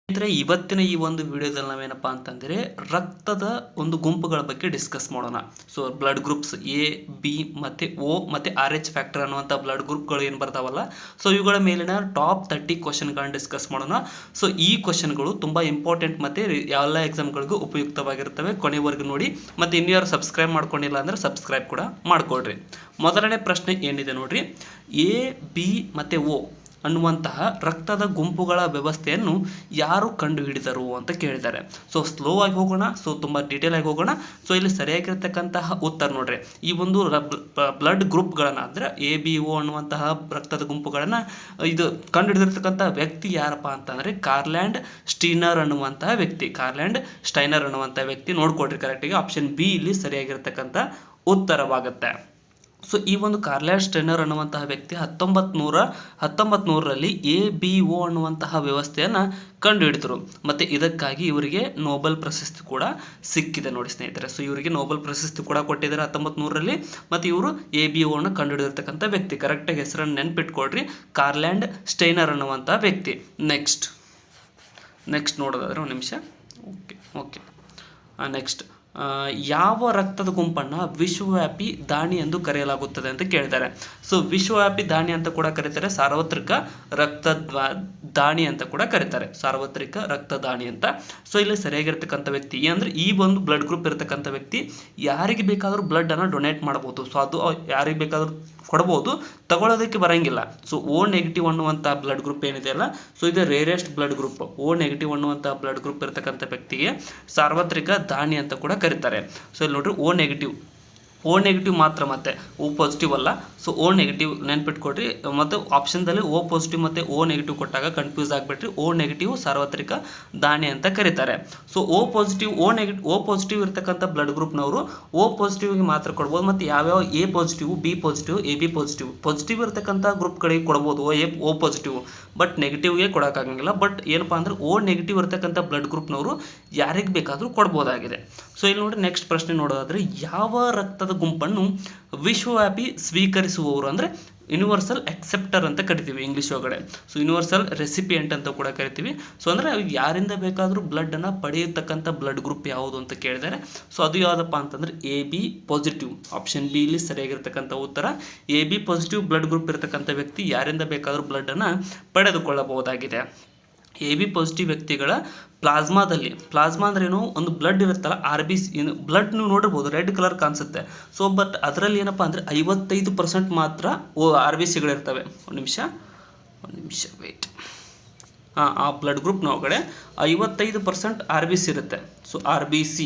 ಸ್ನೇಹಿತರೆ, ಇವತ್ತಿನ ಈ ಒಂದು ವಿಡಿಯೋದಲ್ಲಿ ನಾವೇನಪ್ಪಾ ಅಂತಂದರೆ ರಕ್ತದ ಒಂದು ಗುಂಪುಗಳ ಬಗ್ಗೆ ಡಿಸ್ಕಸ್ ಮಾಡೋಣ. So blood groups A, B ಮತ್ತು ಓ ಮತ್ತು RH ಫ್ಯಾಕ್ಟರ್ ಅನ್ನುವಂಥ ಬ್ಲಡ್ ಗ್ರೂಪ್ಗಳು ಏನು ಬರ್ತಾವಲ್ಲ, ಸೊ ಇವುಗಳ ಮೇಲಿನ ಟಾಪ್ 30 ಕ್ವಶನ್ಗಳನ್ನ ಡಿಸ್ಕಸ್ ಮಾಡೋಣ. ಸೊ ಈ ಕ್ವಶನ್ಗಳು ತುಂಬ ಇಂಪಾರ್ಟೆಂಟ್ ಮತ್ತು ಎಲ್ಲ ಎಕ್ಸಾಮ್ಗಳಿಗೂ ಉಪಯುಕ್ತವಾಗಿರ್ತವೆ. ಕೊನೆವರೆಗೂ ನೋಡಿ. ಮತ್ತು ಇನ್ನೂ ಯಾರು ಸಬ್ಸ್ಕ್ರೈಬ್ ಮಾಡ್ಕೊಂಡಿಲ್ಲ ಅಂದರೆ ಸಬ್ಸ್ಕ್ರೈಬ್ ಕೂಡ ಮಾಡ್ಕೊಳ್ರಿ. ಮೊದಲನೇ ಪ್ರಶ್ನೆ ಏನಿದೆ ನೋಡ್ರಿ, ಎ, ಬಿ ಮತ್ತು ಓ ಅನ್ನುವಂತಹ ರಕ್ತದ ಗುಂಪುಗಳ ವ್ಯವಸ್ಥೆಯನ್ನು ಯಾರು ಕಂಡುಹಿಡಿದರು ಅಂತ ಕೇಳಿದ್ದಾರೆ. ಸೊ ಸ್ಲೋ ಆಗಿ ಹೋಗೋಣ, ಸೊ ತುಂಬ ಡೀಟೇಲ್ ಆಗಿ ಹೋಗೋಣ. ಸೊ ಇಲ್ಲಿ ಸರಿಯಾಗಿರ್ತಕ್ಕಂತಹ ಉತ್ತರ ನೋಡ್ರಿ, ಈ ಒಂದು ಬ್ಲಡ್ ಗ್ರೂಪ್ಗಳನ್ನು ಅಂದರೆ ABO ಅನ್ನುವಂತಹ ರಕ್ತದ ಗುಂಪುಗಳನ್ನು ಇದು ಕಂಡುಹಿಡಿದಿರ್ತಕ್ಕಂಥ ವ್ಯಕ್ತಿ ಯಾರಪ್ಪ ಅಂತಂದರೆ ಕಾರ್ಲ್ಯಾಂಡ್ ಸ್ಟೈನರ್ ಅನ್ನುವಂತಹ ವ್ಯಕ್ತಿ. ನೋಡ್ಕೊಡ್ರಿ ಕರೆಕ್ಟಾಗಿ. ಆಪ್ಷನ್ ಬಿ ಇಲ್ಲಿ ಸರಿಯಾಗಿರ್ತಕ್ಕಂಥ ಉತ್ತರವಾಗುತ್ತೆ. ಸೊ ಈ ಒಂದು ಕಾರ್ಲ್ಯಾಂಡ್ ಸ್ಟೈನರ್ ಅನ್ನುವಂತಹ ವ್ಯಕ್ತಿ 1919ರಲ್ಲಿ ABO ಅನ್ನುವಂತಹ ವ್ಯವಸ್ಥೆಯನ್ನು ಕಂಡುಹಿಡಿದರು. ಮತ್ತು ಇದಕ್ಕಾಗಿ ಇವರಿಗೆ ನೊಬೆಲ್ ಪ್ರಶಸ್ತಿ ಕೂಡ ಸಿಕ್ಕಿದೆ ನೋಡಿ ಸ್ನೇಹಿತರೆ. ಸೊ ಇವರಿಗೆ ನೊಬೆಲ್ ಪ್ರಶಸ್ತಿ ಕೂಡ ಕೊಟ್ಟಿದ್ದಾರೆ 1900ರಲ್ಲಿ. ಮತ್ತು ಇವರು ABOವನ್ನು ಕಂಡುಹಿಡಿದಿರ್ತಕ್ಕಂಥ ವ್ಯಕ್ತಿ. ಕರೆಕ್ಟಾಗಿ ಹೆಸರನ್ನು ನೆನ್ಪಿಟ್ಕೊಳ್ರಿ, ಕಾರ್ಲ್ಯಾಂಡ್ ಸ್ಟೈನರ್ ಅನ್ನುವಂತಹ ವ್ಯಕ್ತಿ. ನೆಕ್ಸ್ಟ್ ನೋಡೋದಾದ್ರೆ ಒಂದು ನಿಮಿಷ. ಓಕೆ ನೆಕ್ಸ್ಟ್, ಯಾವ ರಕ್ತದ ಗುಂಪನ್ನು ವಿಶ್ವವ್ಯಾಪಿ ದಾನಿ ಎಂದು ಕರೆಯಲಾಗುತ್ತದೆ ಅಂತ ಕೇಳಿದ್ದಾರೆ. ಸೊ ವಿಶ್ವವ್ಯಾಪಿ ದಾನಿ ಅಂತ ಕೂಡ ಕರೀತಾರೆ, ಸಾರ್ವತ್ರಿಕ ದಾನಿ ಅಂತ ಕೂಡ ಕರೀತಾರೆ, ಸಾರ್ವತ್ರಿಕ ರಕ್ತದಾನಿ ಅಂತ. ಸೊ ಇಲ್ಲಿ ಸರಿಯಾಗಿರ್ತಕ್ಕಂಥ ವ್ಯಕ್ತಿ ಅಂದರೆ ಈ ಒಂದು ಬ್ಲಡ್ ಗ್ರೂಪ್ ಇರತಕ್ಕಂಥ ವ್ಯಕ್ತಿ ಯಾರಿಗೆ ಬೇಕಾದರೂ ಬ್ಲಡ್ಡನ್ನು ಡೊನೇಟ್ ಮಾಡ್ಬೋದು. ಸೊ ಅದು ಯಾರಿಗೆ ಬೇಕಾದರೂ ಕೊಡ್ಬೋದು, ತಗೊಳ್ಳೋದಕ್ಕೆ ಬರೋಂಗಿಲ್ಲ. ಸೊ O- ಅನ್ನುವಂಥ ಬ್ಲಡ್ ಗ್ರೂಪ್ ಏನಿದೆಯಲ್ಲ, ಸೊ ಇದು ರೇರೆಸ್ಟ್ ಬ್ಲಡ್ ಗ್ರೂಪ್. O- ಅನ್ನುವಂಥ ಬ್ಲಡ್ ಗ್ರೂಪ್ ಇರತಕ್ಕಂಥ ವ್ಯಕ್ತಿಗೆ ಸಾರ್ವತ್ರಿಕ ದಾನಿ ಅಂತ ಕೂಡ ಕರೀತಾರೆ. ಸೊ ಇಲ್ಲಿ ನೋಡ್ರಿ, O- ಮಾತ್ರ, ಮತ್ತೆ O+ ಅಲ್ಲ. So O- ನೆನ್ಪಿಟ್ಕೊಡ್ರಿ. ಮತ್ತು ಆಪ್ಷನ್ದಲ್ಲಿ O+ ಮತ್ತು O- ಕೊಟ್ಟಾಗ ಕನ್ಫ್ಯೂಸ್ ಆಗಿಬಿಟ್ರಿ. O- ಸಾರ್ವತ್ರಿಕ ದಾನಿ ಅಂತ ಕರೀತಾರೆ. ಸೊ O+ ಇರ್ತಕ್ಕಂಥ ಬ್ಲಡ್ ಗ್ರೂಪ್ನವರು O+ ಮಾತ್ರ ಕೊಡ್ಬೋದು. ಮತ್ತು ಯಾವ್ಯಾವ A+, B+, AB+, ಪಾಸಿಟಿವ್ ಇರ್ತಕ್ಕಂಥ ಗ್ರೂಪ್ಗಳಿಗೆ ಕೊಡ್ಬೋದು O+, ಬಟ್ ನೆಗೆಟಿವ್ಗೆ ಕೊಡೋಕ್ಕಾಗಂಗಿಲ್ಲ. ಬಟ್ ಏನಪ್ಪ ಅಂದರೆ O- ಇರ್ತಕ್ಕಂಥ ಬ್ಲಡ್ ಗ್ರೂಪ್ನವರು ಯಾರಿಗೆ ಬೇಕಾದರೂ ಕೊಡ್ಬೋದಾಗಿದೆ. ಸೊ ಇಲ್ಲಿ ನೋಡಿ, ನೆಕ್ಸ್ಟ್ ಪ್ರಶ್ನೆ ನೋಡೋದಾದರೆ, ಯಾವ ರಕ್ತದ ಗುಂಪನ್ನು ವಿಶ್ವವ್ಯಾಪಿ ಸ್ವೀಕರಿಸುವವರು ಅಂದರೆ ಯೂನಿವರ್ಸಲ್ ಅಕ್ಸೆಪ್ಟರ್ ಅಂತ ಕರಿತೀವಿ ಇಂಗ್ಲೀಷ್ ಒಳಗಡೆ. ಸೊ ಯೂನಿವರ್ಸಲ್ ರೆಸಿಪಿಯೆಂಟ್ ಅಂತ ಕೂಡ ಕರಿತೀವಿ. ಸೊ ಅಂದರೆ ಯಾರಿಂದ ಬೇಕಾದರೂ ಬ್ಲಡ್ಡನ್ನು ಪಡೆಯತಕ್ಕಂಥ ಬ್ಲಡ್ ಗ್ರೂಪ್ ಯಾವುದು ಅಂತ ಕೇಳಿದ್ದಾರೆ. ಸೊ ಅದು ಯಾವುದಪ್ಪ ಅಂತಂದರೆ AB+. ಆಪ್ಷನ್ ಬಿ ಇಲ್ಲಿ ಸರಿಯಾಗಿರ್ತಕ್ಕಂಥ ಉತ್ತರ. AB+ ಬ್ಲಡ್ ಗ್ರೂಪ್ ಇರತಕ್ಕಂಥ ವ್ಯಕ್ತಿ ಯಾರಿಂದ ಬೇಕಾದರೂ ಬ್ಲಡ್ಡನ್ನು ಪಡೆದುಕೊಳ್ಳಬಹುದಾಗಿದೆ. AB+ ವ್ಯಕ್ತಿಗಳ ಪ್ಲಾಸ್ಮಾ ಅಂದ್ರೆ ಏನು, ಒಂದು ಬ್ಲಡ್ ಇರುತ್ತಲ್ಲ, RBC ಬ್ಲಡ್ ನೀವು ನೋಡಿರ್ಬೋದು, ರೆಡ್ ಕಲರ್ ಕಾಣಿಸುತ್ತೆ. ಸೊ ಬಟ್ ಅದರಲ್ಲಿ ಏನಪ್ಪ ಅಂದರೆ 55% ಮಾತ್ರ RBCಗಳಿರ್ತವೆ. ಒಂದು ನಿಮಿಷ ವೆಯ್ಟ್. ಆ ಬ್ಲಡ್ ಗ್ರೂಪ್ನ ಒಳಗಡೆ 55% RBC ಇರುತ್ತೆ. ಸೊ RBC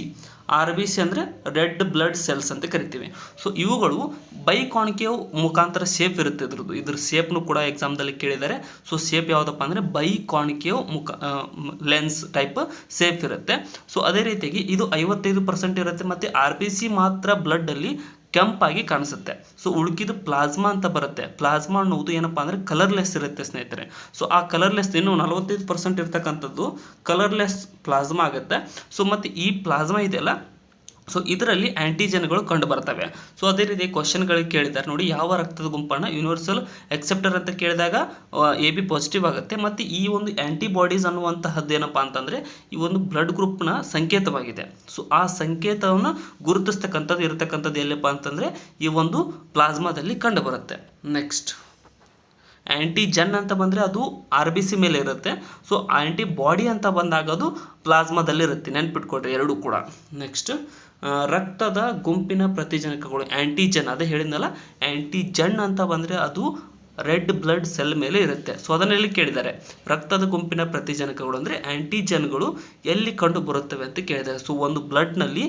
ಅಂದರೆ ರೆಡ್ ಬ್ಲಡ್ ಸೆಲ್ಸ್ ಅಂತ ಕರಿತೀವಿ. ಸೊ ಇವುಗಳು ಬೈಕಾನ್ಕೇವ್ ಮುಖಾಂತರ ಶೇಪ್ ಇರುತ್ತೆ. ಇದ್ರ ಶೇಪ್ನು ಕೂಡ ಎಕ್ಸಾಮ್ದಲ್ಲಿ ಕೇಳಿದ್ದಾರೆ. ಸೊ ಶೇಪ್ ಯಾವುದಪ್ಪ ಅಂದರೆ ಬೈಕಾನ್ಕೇವ್ ಲೆನ್ಸ್ ಟೈಪ್ ಶೇಪ್ ಇರುತ್ತೆ. ಸೊ ಅದೇ ರೀತಿಯಾಗಿ ಇದು 55% ಇರುತ್ತೆ. ಮತ್ತು RBC ಮಾತ್ರ ಬ್ಲಡ್ಡಲ್ಲಿ ಕೆಂಪಾಗಿ ಕಾಣಿಸುತ್ತೆ. ಸೊ ಉಳುಕಿದ ಪ್ಲಾಸ್ಮಾ ಅಂತ ಬರುತ್ತೆ. ಪ್ಲಾಸ್ಮಾ ಅನ್ನೋದು ಏನಪ್ಪ ಅಂದರೆ ಕಲರ್ಲೆಸ್ ಇರುತ್ತೆ ಸ್ನೇಹಿತರೆ. ಸೊ ಆ ಕಲರ್ಲೆಸ್ ಇನ್ನು 45% ಇರ್ತಕ್ಕಂಥದ್ದು ಕಲರ್ಲೆಸ್ ಪ್ಲಾಸ್ಮಾ ಆಗುತ್ತೆ. ಸೊ ಮತ್ತು ಈ ಪ್ಲಾಸ್ಮಾ ಇದೆಯಲ್ಲ, ಸೊ ಇದರಲ್ಲಿ ಆ್ಯಂಟಿಜನ್ಗಳು ಕಂಡು ಬರ್ತವೆ. ಸೊ ಅದೇ ರೀತಿ ಕ್ವಶನ್ಗಳಿಗೆ ಕೇಳಿದ್ದಾರೆ ನೋಡಿ, ಯಾವ ರಕ್ತದ ಗುಂಪನ್ನು ಯೂನಿವರ್ಸಲ್ ಅಕ್ಸೆಪ್ಟರ್ ಅಂತ ಕೇಳಿದಾಗ AB+ ಆಗುತ್ತೆ. ಮತ್ತು ಈ ಒಂದು ಆ್ಯಂಟಿಬಾಡೀಸ್ ಅನ್ನುವಂತಹದ್ದು ಏನಪ್ಪ ಅಂತಂದರೆ ಈ ಒಂದು ಬ್ಲಡ್ ಗ್ರೂಪ್ನ ಸಂಕೇತವಾಗಿದೆ. ಸೊ ಆ ಸಂಕೇತವನ್ನು ಗುರುತಿಸ್ತಕ್ಕಂಥದ್ದು ಇರತಕ್ಕಂಥದ್ದು ಎಲ್ಲಪ್ಪ ಅಂತಂದರೆ ಈ ಒಂದು ಪ್ಲಾಸ್ಮಾದಲ್ಲಿ ಕಂಡು ಬರುತ್ತೆ. ನೆಕ್ಸ್ಟ್, ಆ್ಯಂಟಿಜನ್ ಅಂತ ಬಂದರೆ ಅದು RBC ಮೇಲೆ ಇರುತ್ತೆ. ಸೊ ಆ್ಯಂಟಿಬಾಡಿ ಅಂತ ಬಂದಾಗ ಅದು ಪ್ಲಾಸ್ಮಾದಲ್ಲಿರುತ್ತೆ. ನೆನ್ಪಿಟ್ಕೊಡ್ರಿ ಎರಡೂ ಕೂಡ. ನೆಕ್ಸ್ಟ್, ರಕ್ತದ ಗುಂಪಿನ ಪ್ರತಿಜನಕಗಳು ಆ್ಯಂಟಿಜನ್, ಅದೇ ಹೇಳಿದ್ನಲ್ಲ, ಆ್ಯಂಟಿಜನ್ ಅಂತ ಬಂದರೆ ಅದು ರೆಡ್ ಬ್ಲಡ್ ಸೆಲ್ ಮೇಲೆ ಇರುತ್ತೆ. ಸೊ ಅದನ್ನೆಲ್ಲಿ ಕೇಳಿದ್ದಾರೆ, ರಕ್ತದ ಗುಂಪಿನ ಪ್ರತಿಜನಕಗಳು ಅಂದರೆ ಆ್ಯಂಟಿಜನ್ಗಳು ಎಲ್ಲಿ ಕಂಡು ಬರುತ್ತವೆ ಅಂತ ಕೇಳಿದ್ದಾರೆ. ಸೊ ಒಂದು ಬ್ಲಡ್ನಲ್ಲಿ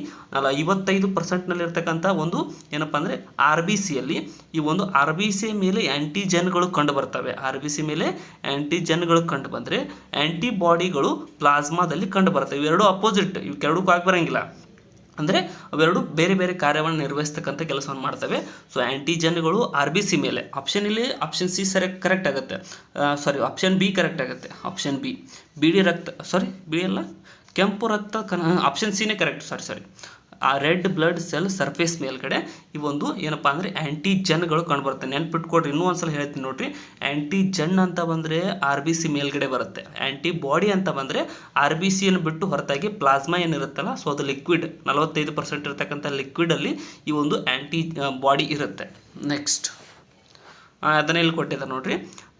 55%ನಲ್ಲಿ ಇರ್ತಕ್ಕಂಥ ಒಂದು ಏನಪ್ಪ ಅಂದರೆ RBCಯಲ್ಲಿ ಈ ಒಂದು RBC ಮೇಲೆ ಆ್ಯಂಟಿಜನ್ಗಳು ಕಂಡು ಬರ್ತವೆ. RBC ಮೇಲೆ ಆ್ಯಂಟಿಜನ್ಗಳು ಕಂಡು ಬಂದರೆ ಆ್ಯಂಟಿಬಾಡಿಗಳು ಪ್ಲಾಸ್ಮಾದಲ್ಲಿ ಕಂಡು ಬರ್ತವೆ. ಇವೆರಡು ಅಪೋಸಿಟ್, ಇವಕ್ಕೆರಡಕ್ಕೂ ಆಗಿ ಬರೋಂಗಿಲ್ಲ. ಅಂದರೆ ಅವೆರಡು ಬೇರೆ ಬೇರೆ ಕಾರ್ಯವನ್ನು ನಿರ್ವಹಿಸ್ತಕ್ಕಂಥ ಕೆಲಸವನ್ನು ಮಾಡ್ತವೆ. ಸೊ ಆ್ಯಂಟಿಜನ್ಗಳು RBC ಮೇಲೆ. ಆಪ್ಷನ್ ಸಿ ಕರೆಕ್ಟ್ ಆಗುತ್ತೆ. ಆಪ್ಷನ್ ಬಿ ಕರೆಕ್ಟ್ ಆಗುತ್ತೆ. ಆಪ್ಷನ್ ಬಿ ಕೆಂಪು ರಕ್ತ ಆಪ್ಷನ್ ಸಿನೇ ಕರೆಕ್ಟ್. ಆ ರೆಡ್ ಬ್ಲಡ್ ಸೆಲ್ ಸರ್ಫೇಸ್ ಮೇಲ್ಗಡೆ ಇವೊಂದು ಏನಪ್ಪ ಅಂದರೆ ಆ್ಯಂಟಿಜನ್ಗಳು ಕಂಡುಬರುತ್ತೆ. ನೆನ್ಪಿಟ್ಕೊಡ್ರಿ, ಇನ್ನೂ ಒಂದ್ಸಲ ಹೇಳ್ತೀನಿ ನೋಡ್ರಿ. ಆ್ಯಂಟಿಜನ್ ಅಂತ ಬಂದರೆ RBC ಮೇಲ್ಗಡೆ ಬರುತ್ತೆ. ಆ್ಯಂಟಿಬಾಡಿ ಅಂತ ಬಂದರೆ RBCಯನ್ನು ಬಿಟ್ಟು ಹೊರತಾಗಿ ಪ್ಲಾಸ್ಮಾ ಏನಿರುತ್ತಲ್ಲ, ಸೊ ಅದು ಲಿಕ್ವಿಡ್ 45% ಇರತಕ್ಕಂಥ ಲಿಕ್ವಿಡಲ್ಲಿ ಈ ಒಂದು ಬಾಡಿ ಇರುತ್ತೆ. ನೆಕ್ಸ್ಟ್ ಅದನ್ನ ಇಲ್ಲಿ ಕೊಟ್ಟಿದ್ದಾರೆ ನೋಡ್ರಿ.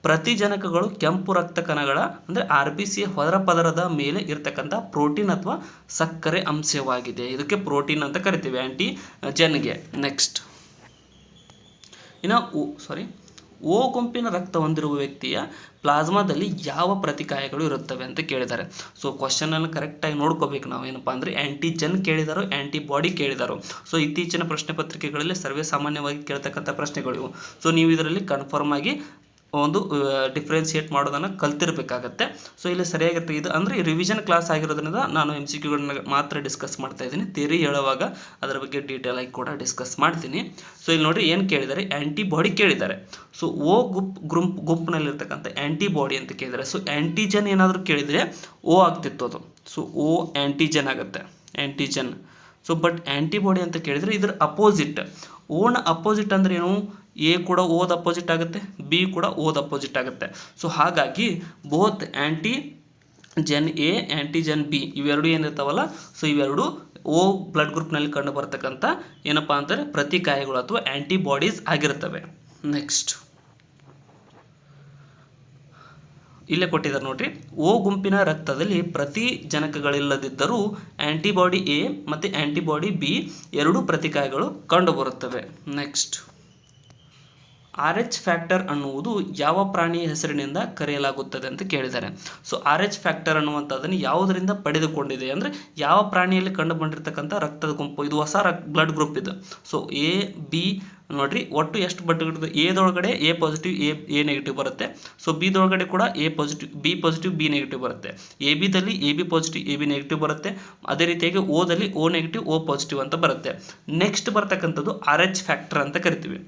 ಪ್ರತಿಜನಕಗಳು ಕೆಂಪು ರಕ್ತ ಕಣಗಳ ಅಂದರೆ RBCಯ ಹೊರ ಪದರದ ಮೇಲೆ ಇರತಕ್ಕಂಥ ಪ್ರೋಟೀನ್ ಅಥವಾ ಸಕ್ಕರೆ ಅಂಶವಾಗಿದೆ. ಇದಕ್ಕೆ ಪ್ರೋಟೀನ್ ಅಂತ ಕರಿತೀವಿ ಆ್ಯಂಟಿಜನ್ಗೆ. ನೆಕ್ಸ್ಟ್ ಇನ್ನು ಓ ಗುಂಪಿನ ರಕ್ತ ಹೊಂದಿರುವ ವ್ಯಕ್ತಿಯ ಪ್ಲಾಸ್ಮಾದಲ್ಲಿ ಯಾವ ಪ್ರತಿಕಾಯಗಳು ಇರುತ್ತವೆ ಅಂತ ಕೇಳಿದ್ದಾರೆ. ಸೊ ಕ್ವಶನನ್ನು ಕರೆಕ್ಟಾಗಿ ನೋಡ್ಕೋಬೇಕು ನಾವು. ಏನಪ್ಪ ಅಂದರೆ ಆ್ಯಂಟಿಜನ್ ಕೇಳಿದಾರೋ ಆ್ಯಂಟಿಬಾಡಿ ಕೇಳಿದಾರೋ. ಸೊ ಇತ್ತೀಚಿನ ಪ್ರಶ್ನೆ ಪತ್ರಿಕೆಗಳಲ್ಲಿ ಸರ್ವೇ ಸಾಮಾನ್ಯವಾಗಿ ಕೇಳ್ತಕ್ಕಂಥ ಪ್ರಶ್ನೆಗಳು ಇವು. ಸೊ ನೀವು ಇದರಲ್ಲಿ ಕನ್ಫರ್ಮ್ ಆಗಿ ಒಂದು ಡಿಫ್ರೆನ್ಷಿಯೇಟ್ ಮಾಡೋದನ್ನು ಕಲ್ತಿರಬೇಕಾಗತ್ತೆ. ಸೊ ಇಲ್ಲಿ ಸರಿಯಾಗಿರುತ್ತೆ. ಇದು ಅಂದರೆ ರಿವಿಷನ್ ಕ್ಲಾಸ್ ಆಗಿರೋದ್ರಿಂದ ನಾನು MCQಗಳನ್ನ ಮಾತ್ರ ಡಿಸ್ಕಸ್ ಮಾಡ್ತಾ ಇದ್ದೀನಿ. ಥಿಯರಿ ಹೇಳುವಾಗ ಅದರ ಬಗ್ಗೆ ಡೀಟೇಲ್ ಆಗಿ ಕೂಡ ಡಿಸ್ಕಸ್ ಮಾಡ್ತೀನಿ. ಸೊ ಇಲ್ಲಿ ನೋಡಿ ಏನು ಕೇಳಿದ್ದಾರೆ, ಆ್ಯಂಟಿಬಾಡಿ ಕೇಳಿದ್ದಾರೆ. ಸೊ ಓ ಗುಂಪಿನಲ್ಲಿರ್ತಕ್ಕಂಥ ಆ್ಯಂಟಿಬಾಡಿ ಅಂತ ಕೇಳಿದ್ದಾರೆ. ಸೊ ಆ್ಯಂಟಿಜನ್ ಏನಾದರೂ ಕೇಳಿದರೆ ಓ ಆಗ್ತಿತ್ತು ಅದು. ಸೊ ಓ ಆ್ಯಂಟಿಜನ್ ಆಗುತ್ತೆ, ಆ್ಯಂಟಿಜನ್. ಸೊ ಬಟ್ ಆ್ಯಂಟಿಬಾಡಿ ಅಂತ ಕೇಳಿದರೆ ಇದರ ಅಪೋಸಿಟ್. ಓನ ಅಪೋಸಿಟ್ ಅಂದರೆ ಏನು, ಎ ಕೂಡ ಓದ ಅಪೋಸಿಟ್ ಆಗುತ್ತೆ, ಬಿ ಕೂಡ ಓದ ಅಪೋಸಿಟ್ ಆಗುತ್ತೆ. ಸೊ ಹಾಗಾಗಿ both antigen A antigen B ಇವೆರಡು ಏನಿರ್ತಾವಲ್ಲ, ಸೊ ಇವೆರಡು ಓ ಬ್ಲಡ್ ಗ್ರೂಪ್ನಲ್ಲಿ ಕಂಡು ಬರ್ತಕ್ಕಂಥ ಏನಪ್ಪ ಅಂತಾರೆ ಪ್ರತಿಕಾಯಗಳು ಅಥವಾ ಆ್ಯಂಟಿಬಾಡೀಸ್ ಆಗಿರ್ತವೆ. ನೆಕ್ಸ್ಟ್ ಇಲ್ಲೇ ಕೊಟ್ಟಿದ್ದಾರೆ ನೋಡ್ರಿ. ಓ ಗುಂಪಿನ ರಕ್ತದಲ್ಲಿ ಪ್ರತಿ ಜನಕಗಳಿಲ್ಲದಿದ್ದರೂ ಆ್ಯಂಟಿಬಾಡಿ ಎ ಮತ್ತು ಆ್ಯಂಟಿಬಾಡಿ ಬಿ ಎರಡೂ ಪ್ರತಿಕಾಯಗಳು ಕಂಡುಬರುತ್ತವೆ. ನೆಕ್ಸ್ಟ್ RH ಫ್ಯಾಕ್ಟರ್ ಅನ್ನುವುದು ಯಾವ ಪ್ರಾಣಿಯ ಹೆಸರಿನಿಂದ ಕರೆಯಲಾಗುತ್ತದೆ ಅಂತ ಕೇಳಿದ್ದಾರೆ. ಸೊ RH ಫ್ಯಾಕ್ಟರ್ ಅನ್ನುವಂಥದ್ದನ್ನು ಯಾವುದರಿಂದ ಪಡೆದುಕೊಂಡಿದೆ ಅಂದರೆ ಯಾವ ಪ್ರಾಣಿಯಲ್ಲಿ ಕಂಡು ಬಂದಿರತಕ್ಕಂಥ ರಕ್ತದ ಗುಂಪು. ಇದು ಹೊಸ ಬ್ಲಡ್ ಗ್ರೂಪ್ ಇದು. ಸೊ ಎ ಬಿ ನೋಡ್ರಿ, ಒಟ್ಟು ಎಷ್ಟು ಬ್ಲಡ್ ಎದೊಳಗಡೆ ಎ ಪಾಸಿಟಿವ್ ಎ ನೆಗೆಟಿವ್ ಬರುತ್ತೆ. ಸೊ ಬಿದೊಳಗಡೆ ಕೂಡ A positive B positive B negative ಬರುತ್ತೆ. ಎ ಬಿದಲ್ಲಿ A B positive A B negative ಬರುತ್ತೆ. ಅದೇ ರೀತಿಯಾಗಿ ಓದಲ್ಲಿ ಓ ನೆಗೆಟಿವ್ ಓ ಪಾಸಿಟಿವ್ ಅಂತ ಬರುತ್ತೆ. ನೆಕ್ಸ್ಟ್ ಬರ್ತಕ್ಕಂಥದ್ದು RH ಫ್ಯಾಕ್ಟರ್ ಅಂತ ಕರಿತೀವಿ.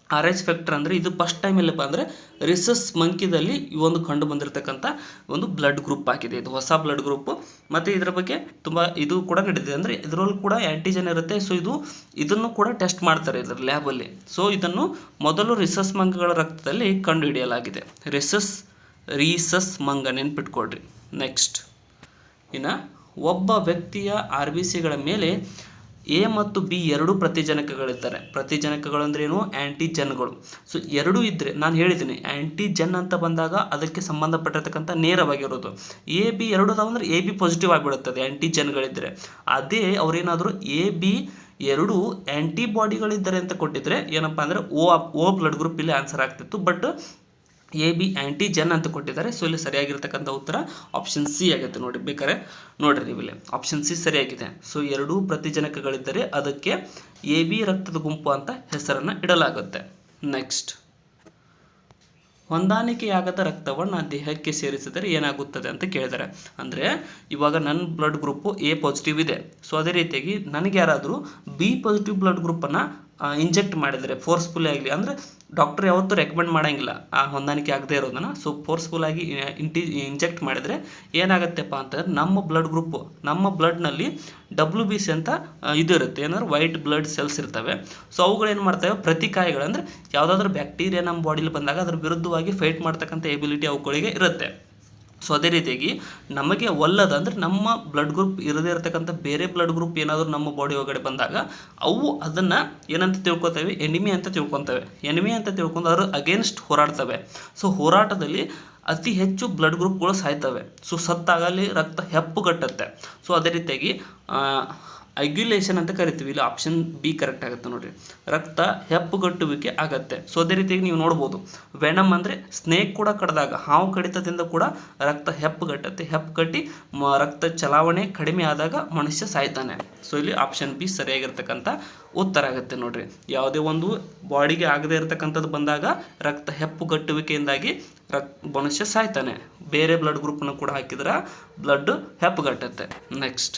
RH ಫ್ಯಾಕ್ಟರ್ ಅಂದರೆ ಇದು ಫಸ್ಟ್ ಟೈಮ್ ಎಲ್ಲಪ್ಪ ಅಂದರೆ ರಿಸಸ್ ಮಂಕಿದಲ್ಲಿ ಈ ಒಂದು ಕಂಡು ಬಂದಿರತಕ್ಕಂಥ ಒಂದು ಬ್ಲಡ್ ಗ್ರೂಪ್ ಆಗಿದೆ. ಇದು ಹೊಸ ಬ್ಲಡ್ ಗ್ರೂಪು ಮತ್ತು ಇದರ ಬಗ್ಗೆ ತುಂಬ ಇದು ಕೂಡ ನಡೀತಿದೆ. ಅಂದರೆ ಇದರಲ್ಲೂ ಕೂಡ ಆ್ಯಂಟಿಜನ್ ಇರುತ್ತೆ. ಸೊ ಇದನ್ನು ಕೂಡ ಟೆಸ್ಟ್ ಮಾಡ್ತಾರೆ ಇದರ ಲ್ಯಾಬಲ್ಲಿ. ಸೊ ಇದನ್ನು ಮೊದಲು ರಿಸಸ್ ಮಂಗಗಳ ರಕ್ತದಲ್ಲಿ ಕಂಡುಹಿಡಿಯಲಾಗಿದೆ. ರೀಸಸ್ ಮಂಗ ನೆನ್ಪಿಟ್ಕೊಳ್ರಿ. ನೆಕ್ಸ್ಟ್ ಇನ್ನು ಒಬ್ಬ ವ್ಯಕ್ತಿಯ RBCಗಳ ಮೇಲೆ ಎ ಮತ್ತು ಬಿ ಎರಡೂ ಪ್ರತಿಜನಕಗಳಿರ್ತಾರೆ. ಪ್ರತಿಜನಕಗಳು ಅಂದ್ರೆ ಏನು, ಆ್ಯಂಟಿಜನ್ಗಳು. ಸೊ ಎರಡೂ ಇದ್ದರೆ ನಾನು ಹೇಳಿದ್ದೀನಿ ಆ್ಯಂಟಿಜನ್ ಅಂತ ಬಂದಾಗ ಅದಕ್ಕೆ ಸಂಬಂಧಪಟ್ಟಿರ್ತಕ್ಕಂಥ ನೇರವಾಗಿರೋದು. ಎ ಬಿ ಎರಡು ಅದಾವ ಅಂದರೆ ಎ ಬಿ ಪಾಸಿಟಿವ್ ಆಗಿಬಿಡುತ್ತದೆ ಆ್ಯಂಟಿಜನ್ಗಳಿದ್ದರೆ. ಅದೇ ಅವರೇನಾದರೂ ಎ ಬಿ ಎರಡು ಆ್ಯಂಟಿಬಾಡಿಗಳಿದ್ದಾರೆ ಅಂತ ಕೊಟ್ಟಿದ್ರೆ ಏನಪ್ಪ ಅಂದರೆ ಓ ಬ್ಲಡ್ ಗ್ರೂಪ್ ಇಲ್ಲಿ ಆನ್ಸರ್ ಆಗ್ತಿತ್ತು. ಬಟ್ ಎ ಬಿ ಆ್ಯಂಟಿಜನ್ ಅಂತ ಕೊಟ್ಟಿದ್ದಾರೆ. ಸೊ ಇಲ್ಲಿ ಸರಿಯಾಗಿರ್ತಕ್ಕಂಥ ಉತ್ತರ ಆಪ್ಷನ್ ಸಿ ಆಗುತ್ತೆ. ನೋಡಿ ಬೇಕಾದ್ರೆ ನೋಡ್ರಿ ನೀವು ಇಲ್ಲಿ ಆಪ್ಷನ್ ಸಿ ಸರಿಯಾಗಿದೆ. ಸೊ ಎರಡೂ ಪ್ರತಿಜನಕಗಳಿದ್ದರೆ ಅದಕ್ಕೆ ಎ ಬಿ ರಕ್ತದ ಗುಂಪು ಅಂತ ಹೆಸರನ್ನು ಇಡಲಾಗುತ್ತೆ. ನೆಕ್ಸ್ಟ್ ಹೊಂದಾಣಿಕೆಯಾಗದ ರಕ್ತವನ್ನು ದೇಹಕ್ಕೆ ಸೇರಿಸಿದರೆ ಏನಾಗುತ್ತದೆ ಅಂತ ಕೇಳಿದ್ದಾರೆ. ಅಂದರೆ ಇವಾಗ ನನ್ನ ಬ್ಲಡ್ ಗ್ರೂಪು ಎ ಪಾಸಿಟಿವ್ ಇದೆ. ಸೊ ಅದೇ ರೀತಿಯಾಗಿ ನನಗೆ ಯಾರಾದರೂ ಬಿ ಪಾಸಿಟಿವ್ ಬ್ಲಡ್ ಗ್ರೂಪನ್ನು ಇಂಜೆಕ್ಟ್ ಮಾಡಿದರೆ ಫೋರ್ಸ್ಫುಲ್ ಆಗಲಿ, ಅಂದರೆ ಡಾಕ್ಟರ್ ಯಾವತ್ತೂ ರೆಕಮೆಂಡ್ ಮಾಡೋಂಗಿಲ್ಲ ಆ ಹೊಂದಾಣಿಕೆ ಆಗದೆ ಇರೋದನ್ನು. ಸೊ ಫೋರ್ಸ್ಫುಲ್ಲಾಗಿ ಇಂಜೆಕ್ಟ್ ಮಾಡಿದರೆ ಏನಾಗುತ್ತೆಪ್ಪ ಅಂತಂದರೆ ನಮ್ಮ ಬ್ಲಡ್ನಲ್ಲಿ WBC ಅಂತ ಇದು ಇರುತ್ತೆ, ಏನಾದ್ರು ವೈಟ್ ಬ್ಲಡ್ ಸೆಲ್ಸ್ ಇರ್ತವೆ. ಸೊ ಅವುಗಳೇನು ಮಾಡ್ತವೆ, ಪ್ರತಿಕಾಯಗಳು ಅಂದರೆ ಯಾವುದಾದ್ರೂ ಬ್ಯಾಕ್ಟೀರಿಯಾ ನಮ್ಮ ಬಾಡಿಲಿ ಬಂದಾಗ ಅದರ ವಿರುದ್ಧವಾಗಿ ಫೈಟ್ ಮಾಡ್ತಕ್ಕಂಥ ಎಬಿಲಿಟಿ ಅವುಗಳಿಗೆ ಇರುತ್ತೆ. ಸೊ ಅದೇ ರೀತಿಯಾಗಿ ನಮಗೆ ಒಲ್ಲದ ಅಂದರೆ ನಮ್ಮ ಬ್ಲಡ್ ಗ್ರೂಪ್ ಇರದೇ ಇರತಕ್ಕಂಥ ಬೇರೆ ಬ್ಲಡ್ ಗ್ರೂಪ್ ಏನಾದರೂ ನಮ್ಮ ಬಾಡಿ ಒಳಗಡೆ ಬಂದಾಗ ಅವು ಅದನ್ನು ಏನಂತ ತಿಳ್ಕೊತವೆ, ಎನಿಮಿ ಅಂತ ತಿಳ್ಕೊತವೆ. ಎನಿಮಿ ಅಂತ ತಿಳ್ಕೊಂಡು ಅವರು ಅಗೇನ್ಸ್ಟ್ ಹೋರಾಡ್ತವೆ. ಸೊ ಹೋರಾಟದಲ್ಲಿ ಅತಿ ಹೆಚ್ಚು ಬ್ಲಡ್ ಗ್ರೂಪ್ಗಳು ಸಾಯ್ತವೆ. ಸೊ ಸತ್ತಾಗಲಿ ರಕ್ತ ಹೆಪ್ಪುಗಟ್ಟುತ್ತೆ. ಸೊ ಅದೇ ರೀತಿಯಾಗಿ ಅಗ್ಯುಲೇಷನ್ ಅಂತ ಕರಿತೀವಿ. ಇಲ್ಲಿ ಆಪ್ಷನ್ ಬಿ ಕರೆಕ್ಟ್ ಆಗುತ್ತೆ ನೋಡಿರಿ, ರಕ್ತ ಹೆಪ್ಪುಗಟ್ಟುವಿಕೆ ಆಗತ್ತೆ. ಸೊ ಅದೇ ರೀತಿಯಾಗಿ ನೀವು ನೋಡ್ಬೋದು ವೆನಮ್ ಅಂದರೆ ಸ್ನೇಕ್ ಕೂಡ ಕಡಿದಾಗ, ಹಾವು ಕಡಿತದಿಂದ ಕೂಡ ರಕ್ತ ಹೆಪ್ಪುಗಟ್ಟುತ್ತೆ. ಹೆಪ್ಪುಗಟ್ಟಿ ರಕ್ತ ಚಲಾವಣೆ ಕಡಿಮೆ ಆದಾಗ ಮನುಷ್ಯ ಸಾಯ್ತಾನೆ. ಸೊ ಇಲ್ಲಿ ಆಪ್ಷನ್ ಬಿ ಸರಿಯಾಗಿರ್ತಕ್ಕಂಥ ಉತ್ತರ ಆಗುತ್ತೆ ನೋಡ್ರಿ. ಯಾವುದೇ ಒಂದು ಬಾಡಿಗೆ ಆಗದೆ ಇರತಕ್ಕಂಥದ್ದು ಬಂದಾಗ ರಕ್ತ ಹೆಪ್ಪುಗಟ್ಟುವಿಕೆಯಿಂದಾಗಿ ಮನುಷ್ಯ ಸಾಯ್ತಾನೆ. ಬೇರೆ ಬ್ಲಡ್ ಗ್ರೂಪನ್ನು ಕೂಡ ಹಾಕಿದ್ರೆ ಬ್ಲಡ್ ಹೆಪ್ಪುಗಟ್ಟುತ್ತೆ. ನೆಕ್ಸ್ಟ್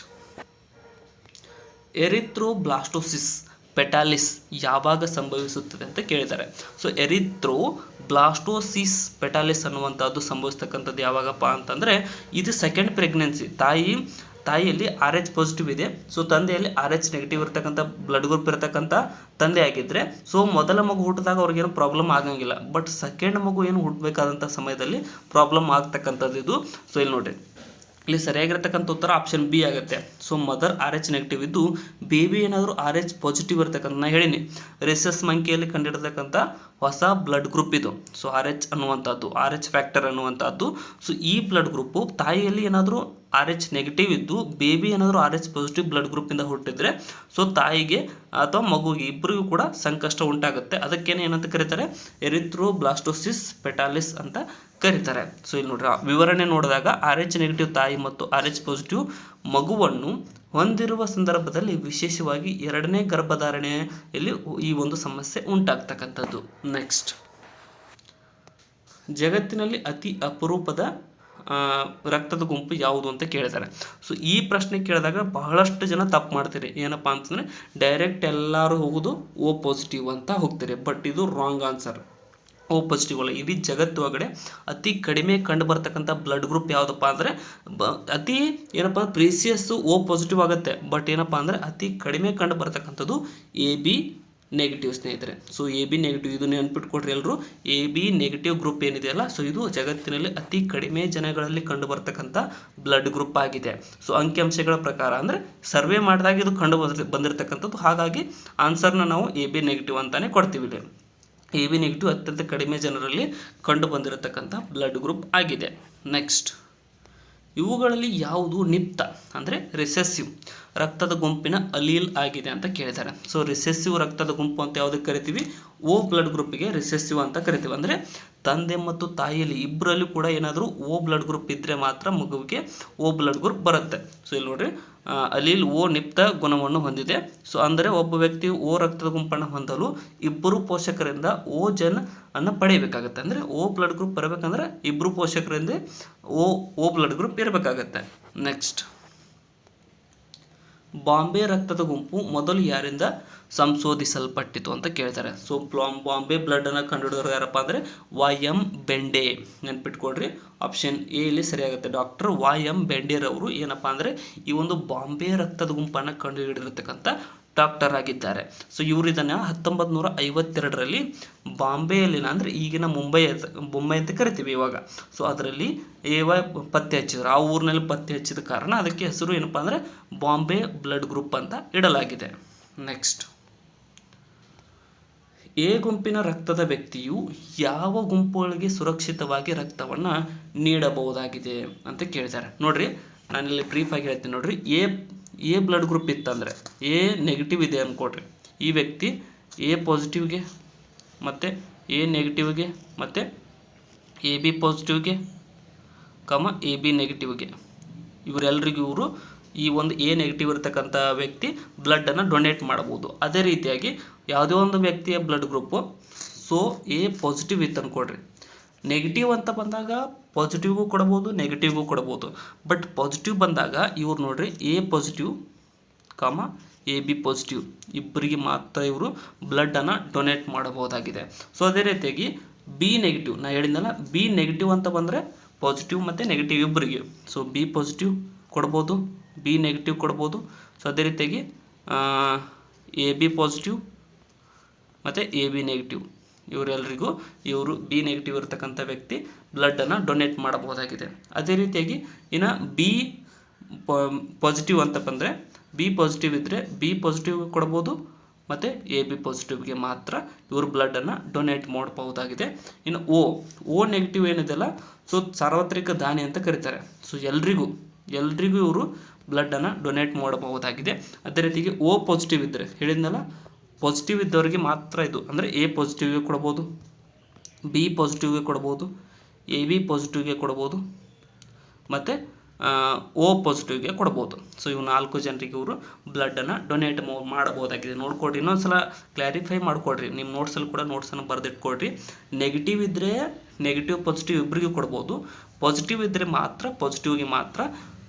ಎರಿಥ್ರೋಬ್ಲಾಸ್ಟೋಸಿಸ್ ಪೆಟಾಲಿಸ್ ಯಾವಾಗ ಸಂಭವಿಸುತ್ತದೆ ಅಂತ ಕೇಳಿದ್ದಾರೆ. ಸೊ ಎರಿಥ್ರೋಬ್ಲಾಸ್ಟೋಸಿಸ್ ಪೆಟಾಲಿಸ್ ಅನ್ನುವಂಥದ್ದು ಸಂಭವಿಸ್ತಕ್ಕಂಥದ್ದು ಯಾವಾಗಪ್ಪ ಅಂತಂದರೆ ಇದು ಸೆಕೆಂಡ್ ಪ್ರೆಗ್ನೆನ್ಸಿ, ತಾಯಿ ತಾಯಿಯಲ್ಲಿ RH ಪಾಸಿಟಿವ್ ಇದೆ, ಸೊ ತಂದೆಯಲ್ಲಿ RH ನೆಗೆಟಿವ್ ಇರತಕ್ಕಂಥ ಬ್ಲಡ್ ಗ್ರೂಪ್ ಇರತಕ್ಕಂಥ ತಂದೆ ಆಗಿದ್ದರೆ, ಸೊ ಮೊದಲ ಮಗು ಹುಟ್ಟಿದಾಗ ಅವ್ರಿಗೇನು ಪ್ರಾಬ್ಲಮ್ ಆಗಂಗಿಲ್ಲ. ಬಟ್ ಸೆಕೆಂಡ್ ಮಗು ಏನು ಹುಟ್ಟಬೇಕಾದಂಥ ಸಮಯದಲ್ಲಿ ಪ್ರಾಬ್ಲಮ್ ಆಗ್ತಕ್ಕಂಥದ್ದು ಇದು. ಸೊ ಇಲ್ಲಿ ನೋಡಿರಿ, ಇಲ್ಲಿ ಸರಿಯಾಗಿರ್ತಕ್ಕಂಥ ಉತ್ತರ ಆಪ್ಷನ್ ಬಿ ಆಗುತ್ತೆ. ಸೊ ಮದರ್ RH ನೆಗೆಟಿವ್ ಇದ್ದು ಬೇಬಿ ಏನಾದರೂ RH ಪಾಸಿಟಿವ್ ಇರ್ತಕ್ಕಂಥ, ನಾನು ಹೇಳೀನಿ ರೆಸಸ್ ಮಂಕಿಯಲ್ಲಿ ಕಂಡಿರ್ತಕ್ಕಂಥ ಹೊಸ ಬ್ಲಡ್ ಗ್ರೂಪ್ ಇದು. ಸೊ RH ಅನ್ನುವಂಥದ್ದು, RH ಫ್ಯಾಕ್ಟರ್ ಅನ್ನುವಂಥದ್ದು. ಸೊ ಈ ಬ್ಲಡ್ ಗ್ರೂಪು ತಾಯಿಯಲ್ಲಿ ಏನಾದರೂ RH ನೆಗೆಟಿವ್ ಇದ್ದು ಬೇಬಿ ಏನಾದರೂ RH ಪಾಸಿಟಿವ್ ಬ್ಲಡ್ ಗ್ರೂಪಿಂದ ಹುಟ್ಟಿದ್ರೆ, ಸೊ ತಾಯಿಗೆ ಅಥವಾ ಮಗುವಿಗೆ ಇಬ್ಬರಿಗೂ ಕೂಡ ಸಂಕಷ್ಟ ಉಂಟಾಗುತ್ತೆ. ಅದಕ್ಕೇನೆ ಏನಂತ ಕರೀತಾರೆ, ಎರಿಥ್ರೋಬ್ಲಾಸ್ಟೋಸಿಸ್ ಫೆಟಾಲಿಸ್ ಅಂತ ಕರೀತಾರೆ. ಸೊ ಇಲ್ಲಿ ನೋಡ್ರಿ, ವಿವರಣೆ ನೋಡಿದಾಗ RH ನೆಗೆಟಿವ್ ತಾಯಿ ಮತ್ತು RH ಪಾಸಿಟಿವ್ ಮಗುವನ್ನು ಹೊಂದಿರುವ ಸಂದರ್ಭದಲ್ಲಿ ವಿಶೇಷವಾಗಿ ಎರಡನೇ ಗರ್ಭಧಾರಣೆಯಲ್ಲಿ ಈ ಒಂದು ಸಮಸ್ಯೆ ಉಂಟಾಗ್ತಕ್ಕಂಥದ್ದು. ನೆಕ್ಸ್ಟ್, ಜಗತ್ತಿನಲ್ಲಿ ಅತಿ ಅಪರೂಪದ ರಕ್ತದ ಗುಂಪು ಯಾವುದು ಅಂತ ಕೇಳಿದ್ದಾರೆ. ಸೊ ಈ ಪ್ರಶ್ನೆ ಕೇಳಿದಾಗ ಬಹಳಷ್ಟು ಜನ ತಪ್ಪು ಮಾಡ್ತೀರಿ. ಏನಪ್ಪ ಅಂತಂದರೆ ಡೈರೆಕ್ಟ್ ಎಲ್ಲರೂ ಹೋಗೋದು O ಪಾಸಿಟಿವ್ ಅಂತ ಹೋಗ್ತೀರಿ. ಬಟ್ ಇದು ರಾಂಗ್ ಆನ್ಸರ್. O ಪಾಸಿಟಿವ್ ಅಲ್ಲ. ಇಡೀ ಜಗತ್ತು ಒಳಗಡೆ ಅತಿ ಕಡಿಮೆ ಕಂಡು ಬರ್ತಕ್ಕಂಥ ಬ್ಲಡ್ ಗ್ರೂಪ್ ಯಾವುದಪ್ಪ ಅಂದರೆ ಅತಿ ಏನಪ್ಪ ಪ್ರೀಸಿಯಸ್ O ಪಾಸಿಟಿವ್ ಆಗುತ್ತೆ. ಬಟ್ ಏನಪ್ಪ ಅಂದರೆ ಅತಿ ಕಡಿಮೆ ಕಂಡು ಬರ್ತಕ್ಕಂಥದ್ದು AB ನೆಗೆಟಿವ್ ಸ್ನೇಹಿತರೆ. ಸೊ AB ನೆಗೆಟಿವ್, ಇದು ನೆನ್ಪಿಟ್ಕೊಡ್ರಿ ಎಲ್ಲರೂ. AB ನೆಗೆಟಿವ್ ಗ್ರೂಪ್ ಏನಿದೆಯಲ್ಲ, ಸೊ ಇದು ಜಗತ್ತಿನಲ್ಲಿ ಅತಿ ಕಡಿಮೆ ಜನಗಳಲ್ಲಿ ಕಂಡು ಬರ್ತಕ್ಕಂಥ ಬ್ಲಡ್ ಗ್ರೂಪ್ ಆಗಿದೆ. ಸೊ ಅಂಕಿಅಂಶಗಳ ಪ್ರಕಾರ ಅಂದರೆ ಸರ್ವೆ ಮಾಡಿದಾಗ ಇದು ಕಂಡು ಬಂದಿರತಕ್ಕಂಥದ್ದು. ಹಾಗಾಗಿ ಆನ್ಸರ್ನ ನಾವು AB ನೆಗೆಟಿವ್ ಅಂತಲೇ ಕೊಡ್ತೀವಿ. ಇಲ್ಲಿ AB ನೆಗೆಟಿವ್ ಅತ್ಯಂತ ಕಡಿಮೆ ಜನರಲ್ಲಿ ಕಂಡು ಬಂದಿರತಕ್ಕಂಥ ಬ್ಲಡ್ ಗ್ರೂಪ್ ಆಗಿದೆ. ನೆಕ್ಸ್ಟ್, ಇವುಗಳಲ್ಲಿ ಯಾವುದು ನಿಪ್ತ ಅಂದರೆ ರಿಸೆಸಿವ್ ರಕ್ತದ ಗುಂಪಿನ ಅಲೀಲ್ ಆಗಿದೆ ಅಂತ ಕೇಳಿದ್ದಾರೆ. ಸೊ ರಿಸೆಸಿವ್ ರಕ್ತದ ಗುಂಪು ಅಂತ ಯಾವುದಕ್ಕೆ ಕರಿತೀವಿ, O ಬ್ಲಡ್ ಗ್ರೂಪಿಗೆ ರಿಸೆಸಿವ್ ಅಂತ ಕರಿತೀವಿ. ಅಂದರೆ ತಂದೆ ಮತ್ತು ತಾಯಿಯಲ್ಲಿ ಇಬ್ಬರಲ್ಲಿ ಕೂಡ ಏನಾದರೂ O ಬ್ಲಡ್ ಗ್ರೂಪ್ ಇದ್ದರೆ ಮಾತ್ರ ಮಗುವಿಗೆ O ಬ್ಲಡ್ ಗ್ರೂಪ್ ಬರುತ್ತೆ. ಸೊ ಇಲ್ಲಿ ನೋಡ್ರಿ, ಅಲೀಲ್ O ನಿಪ್ತ ಗುಣವನ್ನು ಹೊಂದಿದೆ. ಸೊ ಅಂದರೆ ಒಬ್ಬ ವ್ಯಕ್ತಿ O ರಕ್ತದ ಗುಂಪನ್ನು ಹೊಂದಲು ಇಬ್ಬರು ಪೋಷಕರಿಂದ O ಜನ್ ಅನ್ನು ಪಡೆಯಬೇಕಾಗುತ್ತೆ. ಅಂದರೆ O ಬ್ಲಡ್ ಗ್ರೂಪ್ ಬರಬೇಕಂದ್ರೆ ಇಬ್ಬರು ಪೋಷಕರಿಂದ O ಬ್ಲಡ್ ಗ್ರೂಪ್ ಇರಬೇಕಾಗತ್ತೆ. ನೆಕ್ಸ್ಟ್, ಬಾಂಬೆ ರಕ್ತದ ಗುಂಪು ಮೊದಲು ಯಾರಿಂದ ಸಂಶೋಧಿಸಲ್ಪಟ್ಟಿತು ಅಂತ ಕೇಳ್ತಾರೆ. ಸೊ ಬಾಂಬೆ ಬ್ಲಡನ್ನು ಕಂಡುಹಿಡಿದವರು ಯಾರಪ್ಪ ಅಂದರೆ YM ಬೆಂಡೆ. ನೆನ್ಪಿಟ್ಕೊಡ್ರಿ, ಆಪ್ಷನ್ ಎ ಇಲ್ಲಿ ಸರಿಯಾಗುತ್ತೆ. ಡಾಕ್ಟರ್ YM ಬೆಂಡೆರವರು ಏನಪ್ಪ ಅಂದರೆ ಈ ಒಂದು ಬಾಂಬೆ ರಕ್ತದ ಗುಂಪನ್ನು ಕಂಡುಹಿಡಿದಿರ್ತಕ್ಕಂಥ ಡಾಕ್ಟರ್ ಆಗಿದ್ದಾರೆ. ಸೊ ಇವರು ಇದನ್ನು 1952ರಲ್ಲಿ ಬಾಂಬೆಯಲ್ಲಿನ ಅಂದರೆ ಈಗಿನ ಮುಂಬೈ ಅಂತ ಕರಿತೀವಿ ಇವಾಗ. ಸೊ ಅದರಲ್ಲಿ ಪತ್ತೆ ಹಚ್ಚಿದ್ರು. ಆ ಊರಿನಲ್ಲಿ ಪತ್ತೆ ಹಚ್ಚಿದ ಕಾರಣ ಅದಕ್ಕೆ ಹೆಸರು ಏನಪ್ಪ ಅಂದರೆ ಬಾಂಬೆ ಬ್ಲಡ್ ಗ್ರೂಪ್ ಅಂತ ಇಡಲಾಗಿದೆ. ನೆಕ್ಸ್ಟ್, ಎ ಗುಂಪಿನ ರಕ್ತದ ವ್ಯಕ್ತಿಯು ಯಾವ ಗುಂಪುಗಳಿಗೆ ಸುರಕ್ಷಿತವಾಗಿ ರಕ್ತವನ್ನು ನೀಡಬಹುದಾಗಿದೆ ಅಂತ ಕೇಳಿದ್ದಾರೆ. ನೋಡ್ರಿ, ನಾನಿಲ್ಲಿ ಬ್ರೀಫಾಗಿ ಹೇಳ್ತೀನಿ ನೋಡ್ರಿ. ಎ ಬ್ಲಡ್ ಗ್ರೂಪ್ ಇತ್ತಂದರೆ ಎ ನೆಗೆಟಿವ್ ಇದೆ ಅಂದ್ಕೊಡ್ರಿ. ಈ ವ್ಯಕ್ತಿ ಎ ಪಾಸಿಟಿವ್ಗೆ ಮತ್ತು ಎ ನೆಗೆಟಿವ್ಗೆ ಮತ್ತು AB ಪಾಸಿಟಿವ್ಗೆ AB ನೆಗೆಟಿವ್ಗೆ ಇವರೆಲ್ಲರಿಗೂ ಈ ಒಂದು ಎ ನೆಗೆಟಿವ್ ಇರತಕ್ಕಂಥ ವ್ಯಕ್ತಿ ಬ್ಲಡ್ಡನ್ನು ಡೊನೇಟ್ ಮಾಡ್ಬೋದು. ಅದೇ ರೀತಿಯಾಗಿ ಯಾವುದೇ ಒಂದು ವ್ಯಕ್ತಿಯ blood group so A positive ಇತ್ತು ಅಂದ್ಕೊಡ್ರಿ. ನೆಗೆಟಿವ್ ಅಂತ ಬಂದಾಗ ಪಾಸಿಟಿವ್ಗೂ ಕೊಡ್ಬೋದು, ನೆಗೆಟಿವ್ಗೂ ಕೊಡ್ಬೋದು. ಬಟ್ ಪಾಸಿಟಿವ್ ಬಂದಾಗ ಇವ್ರು ನೋಡ್ರಿ ಎ ಪಾಸಿಟಿವ್ AB ಪಾಸಿಟಿವ್ ಇಬ್ಬರಿಗೆ ಮಾತ್ರ ಇವರು ಬ್ಲಡ್ಡನ್ನು ಡೊನೇಟ್ ಮಾಡಬಹುದಾಗಿದೆ. ಸೊ ಅದೇ ರೀತಿಯಾಗಿ B ನೆಗೆಟಿವ್, ನಾನು ಹೇಳಿದ್ನಲ್ಲ B ನೆಗೆಟಿವ್ ಅಂತ ಬಂದರೆ ಪಾಸಿಟಿವ್ ಮತ್ತು ನೆಗೆಟಿವ್ ಇಬ್ಬರಿಗೆ. ಸೊ B ಪಾಸಿಟಿವ್ ಕೊಡ್ಬೋದು, B ನೆಗೆಟಿವ್ ಕೊಡ್ಬೋದು. ಸೊ ಅದೇ ರೀತಿಯಾಗಿ AB ಪಾಸಿಟಿವ್ ಮತ್ತು AB ನೆಗೆಟಿವ್ ಇವರೆಲ್ಲರಿಗೂ ಇವರು B ನೆಗೆಟಿವ್ ಇರತಕ್ಕಂಥ ವ್ಯಕ್ತಿ ಬ್ಲಡ್ಡನ್ನು ಡೊನೇಟ್ ಮಾಡಬಹುದಾಗಿದೆ. ಅದೇ ರೀತಿಯಾಗಿ ಇನ್ನು B ಪಾಸಿಟಿವ್ ಅಂತ ಬಂದರೆ B ಪಾಸಿಟಿವ್ ಇದ್ದರೆ B ಪಾಸಿಟಿವ್ಗೆ ಕೊಡ್ಬೋದು ಮತ್ತು AB ಪಾಸಿಟಿವ್ಗೆ ಮಾತ್ರ ಇವರು ಬ್ಲಡ್ಡನ್ನು ಡೊನೇಟ್ ಮಾಡಬಹುದಾಗಿದೆ. ಇನ್ನು O ನೆಗೆಟಿವ್ ಏನಿದೆಯಲ್ಲ, ಸೊ ಸಾರ್ವತ್ರಿಕ ದಾನಿ ಅಂತ ಕರೀತಾರೆ. ಸೊ ಎಲ್ರಿಗೂ ಇವರು ಬ್ಲಡ್ಡನ್ನು ಡೊನೇಟ್ ಮಾಡಬಹುದಾಗಿದೆ. ಅದೇ ರೀತಿಗೆ O ಪಾಸಿಟಿವ್ ಇದ್ದರೆ ಹೇಳಿದ್ನಲ್ಲ, ಪಾಸಿಟಿವ್ ಇದ್ದವರಿಗೆ ಮಾತ್ರ ಇದು. ಅಂದರೆ A ಪಾಸಿಟಿವ್ಗೆ ಕೊಡ್ಬೋದು, B ಪಾಸಿಟಿವ್ಗೆ ಕೊಡ್ಬೋದು, AB ಪಾಸಿಟಿವ್ಗೆ ಕೊಡ್ಬೋದು ಮತ್ತು O ಪಾಸಿಟಿವ್ಗೆ ಕೊಡ್ಬೋದು. ಸೊ ಇವು 4 ಜನರಿಗೆ ಇವರು ಬ್ಲಡ್ಡನ್ನು ಡೊನೇಟ್ ಮಾಡಬಹುದಾಗಿದೆ. ನೋಡ್ಕೊಡ್ರಿ, ಇನ್ನೊಂದು ಸಲ ಕ್ಲಾರಿಫೈ ಮಾಡಿಕೊಡ್ರಿ. ನಿಮ್ಮ ನೋಟ್ಸಲ್ಲಿ ಕೂಡ ನೋಟ್ಸನ್ನು ಬರೆದಿಟ್ಕೊಡ್ರಿ. ನೆಗೆಟಿವ್ ಇದ್ದರೆ ನೆಗೆಟಿವ್ ಪಾಸಿಟಿವ್ ಇಬ್ಬರಿಗೂ ಕೊಡ್ಬೋದು, ಪಾಸಿಟಿವ್ ಇದ್ದರೆ ಮಾತ್ರ ಪಾಸಿಟಿವ್ಗೆ ಮಾತ್ರ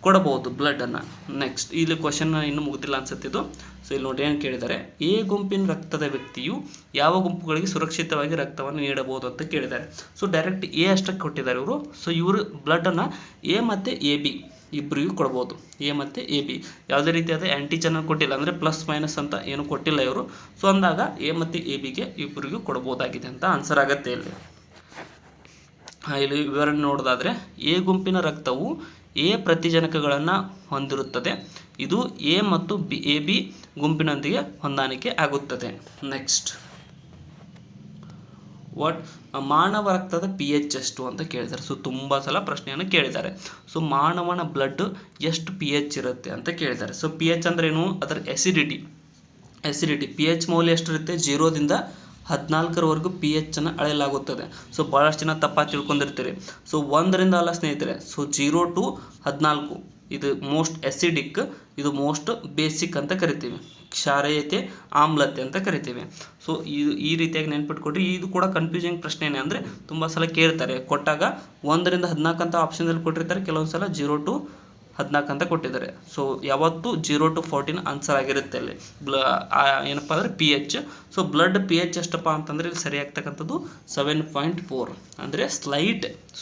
ಕೊಡಬಹುದು ಬ್ಲಡ್ಡನ್ನು. ನೆಕ್ಸ್ಟ್, ಇಲ್ಲಿ ಕ್ವಶನ್ ಇನ್ನೂ ಮುಗಿದಿಲ್ಲ ಅನ್ಸುತ್ತಿದ್ದು. ಸೊ ಇಲ್ಲಿ ನೋಡಿ ಏನು ಕೇಳಿದ್ದಾರೆ, ಎ ಗುಂಪಿನ ರಕ್ತದ ವ್ಯಕ್ತಿಯು ಯಾವ ಗುಂಪುಗಳಿಗೆ ಸುರಕ್ಷಿತವಾಗಿ ರಕ್ತವನ್ನು ನೀಡಬಹುದು ಅಂತ ಕೇಳಿದ್ದಾರೆ. ಸೊ ಡೈರೆಕ್ಟ್ ಎ ಅಷ್ಟಕ್ಕೆ ಕೊಟ್ಟಿದ್ದಾರೆ ಇವರು. ಸೊ ಇವರು ಬ್ಲಡ್ಡನ್ನು A ಮತ್ತು AB ಇಬ್ಬರಿಗೂ ಕೊಡ್ಬೋದು, ಎ ಮತ್ತು ಎ ಬಿ. ಯಾವುದೇ ರೀತಿಯಾದ ಆ್ಯಂಟಿಜನ್ ಕೊಟ್ಟಿಲ್ಲ, ಅಂದರೆ ಪ್ಲಸ್ ಮೈನಸ್ ಅಂತ ಏನು ಕೊಟ್ಟಿಲ್ಲ ಇವರು. ಸೊ ಅಂದಾಗ ಎ ಮತ್ತು ಎ ಬಿಗೆ ಇಬ್ಬರಿಗೂ ಕೊಡ್ಬೋದಾಗಿದೆ ಅಂತ ಆನ್ಸರ್ ಆಗುತ್ತೆ ಇಲ್ಲಿ. ಇಲ್ಲಿ ವಿವರಣೆ ನೋಡೋದಾದರೆ, ಎ ಗುಂಪಿನ ರಕ್ತವು ಎ ಪ್ರತಿಜನಕಗಳನ್ನು ಹೊಂದಿರುತ್ತದೆ. ಇದು ಎ ಮತ್ತು ಎ ಬಿ ಗುಂಪಿನೊಂದಿಗೆ ಹೊಂದಾಣಿಕೆ ಆಗುತ್ತದೆ. ನೆಕ್ಸ್ಟ್, ಮಾನವ ರಕ್ತದ ಪಿ ಎಚ್ ಎಷ್ಟು ಅಂತ ಕೇಳಿದ್ದಾರೆ. ಸೊ ತುಂಬ ಸಲ ಪ್ರಶ್ನೆಯನ್ನು ಕೇಳಿದ್ದಾರೆ. ಸೊ ಮಾನವನ ಬ್ಲಡ್ ಎಷ್ಟು ಪಿ ಎಚ್ ಇರುತ್ತೆ ಅಂತ ಕೇಳಿದ್ದಾರೆ. ಸೊ ಪಿ ಎಚ್ ಅಂದ್ರೆ ಏನು? ಅದರ ಎಸಿಡಿಟಿ ಪಿ ಎಚ್ ಮೌಲ್ಯ ಎಷ್ಟಿರುತ್ತೆ? 0ದಿಂದ 14ರವರೆಗೂ ಪಿ ಎಚ್ ಅನ್ನು ಅಳೆಯಲಾಗುತ್ತದೆ. ಸೊ ಭಾಳಷ್ಟು ಜನ ತಪ್ಪಾಗಿ ತಿಳ್ಕೊಂಡಿರ್ತೀರಿ. ಸೊ 1ರಿಂದ ಅಲ್ಲ ಸ್ನೇಹಿತರೆ, ಸೊ 0 to 14 ಇದು ಮೋಸ್ಟ್ ಎಸಿಡಿಕ್, ಇದು ಮೋಸ್ಟ್ ಬೇಸಿಕ್ ಅಂತ ಕರಿತೀವಿ. ಕ್ಷಾರೀಯತೆ, ಆಮ್ಲತೆ ಅಂತ ಕರಿತೀವಿ. ಸೊ ಈ ರೀತಿಯಾಗಿ ನೆನ್ಪಿಟ್ಕೊಡ್ರಿ. ಇದು ಕೂಡ ಕನ್ಫ್ಯೂಸಿಂಗ್ ಪ್ರಶ್ನೆನೇ, ಅಂದರೆ ತುಂಬ ಸಲ ಕೇಳ್ತಾರೆ. ಕೊಟ್ಟಾಗ 1ರಿಂದ 14 ಅಂತ ಆಪ್ಷನ್ದಲ್ಲಿ ಕೊಟ್ಟಿರ್ತಾರೆ, ಕೆಲವೊಂದು ಸಲ 0 to 14 ಅಂತ ಕೊಟ್ಟಿದ್ದಾರೆ. ಸೊ ಯಾವತ್ತು 0 to 14 ಆನ್ಸರ್ ಆಗಿರುತ್ತೆ ಅಲ್ಲಿ. ಏನಪ್ಪ ಅಂದರೆ P H. So blood P H ಎಷ್ಟಪ್ಪ ಅಂತಂದರೆ ಇಲ್ಲಿ ಸರಿ ಆಗ್ತಕ್ಕಂಥದ್ದು 7.4, ಅಂದರೆ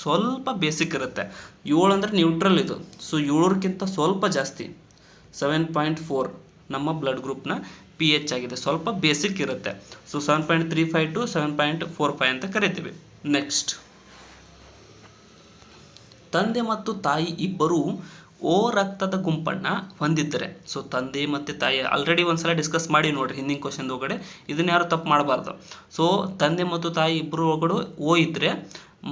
ಸ್ವಲ್ಪ ಬೇಸಿಕ್ ಇರುತ್ತೆ. 7 ಅಂದರೆ ನ್ಯೂಟ್ರಲ್ ಇದು. ಸೊ 7ಕ್ಕಿಂತ ಸ್ವಲ್ಪ ಜಾಸ್ತಿ 7.4 ನಮ್ಮ ಬ್ಲಡ್ ಗ್ರೂಪ್ನ ಪಿ ಎಚ್ ಆಗಿದೆ, ಸ್ವಲ್ಪ ಬೇಸಿಕ್ ಇರುತ್ತೆ. ಸೊ 7.35 to 7.45 ಅಂತ ಕರಿತೀವಿ. ನೆಕ್ಸ್ಟ್, ತಂದೆ ಮತ್ತು ತಾಯಿ ಇಬ್ಬರೂ ಓ ರಕ್ತದ ಗುಂಪನ್ನು ಹೊಂದಿದ್ದರೆ. ಸೊ ತಂದೆ ಮತ್ತು ತಾಯಿ ಆಲ್ರೆಡಿ ಒಂದ್ಸಲ ಡಿಸ್ಕಸ್ ಮಾಡಿ ನೋಡಿರಿ ಹಿಂದಿನ ಕ್ವಶನ್ ಒಳಗಡೆ. ಇದನ್ನ ಯಾರು ತಪ್ಪು ಮಾಡಬಾರ್ದು. ಸೊ ತಂದೆ ಮತ್ತು ತಾಯಿ ಇಬ್ಬರು ಒಳಗಡೆ ಓ ಇದ್ದರೆ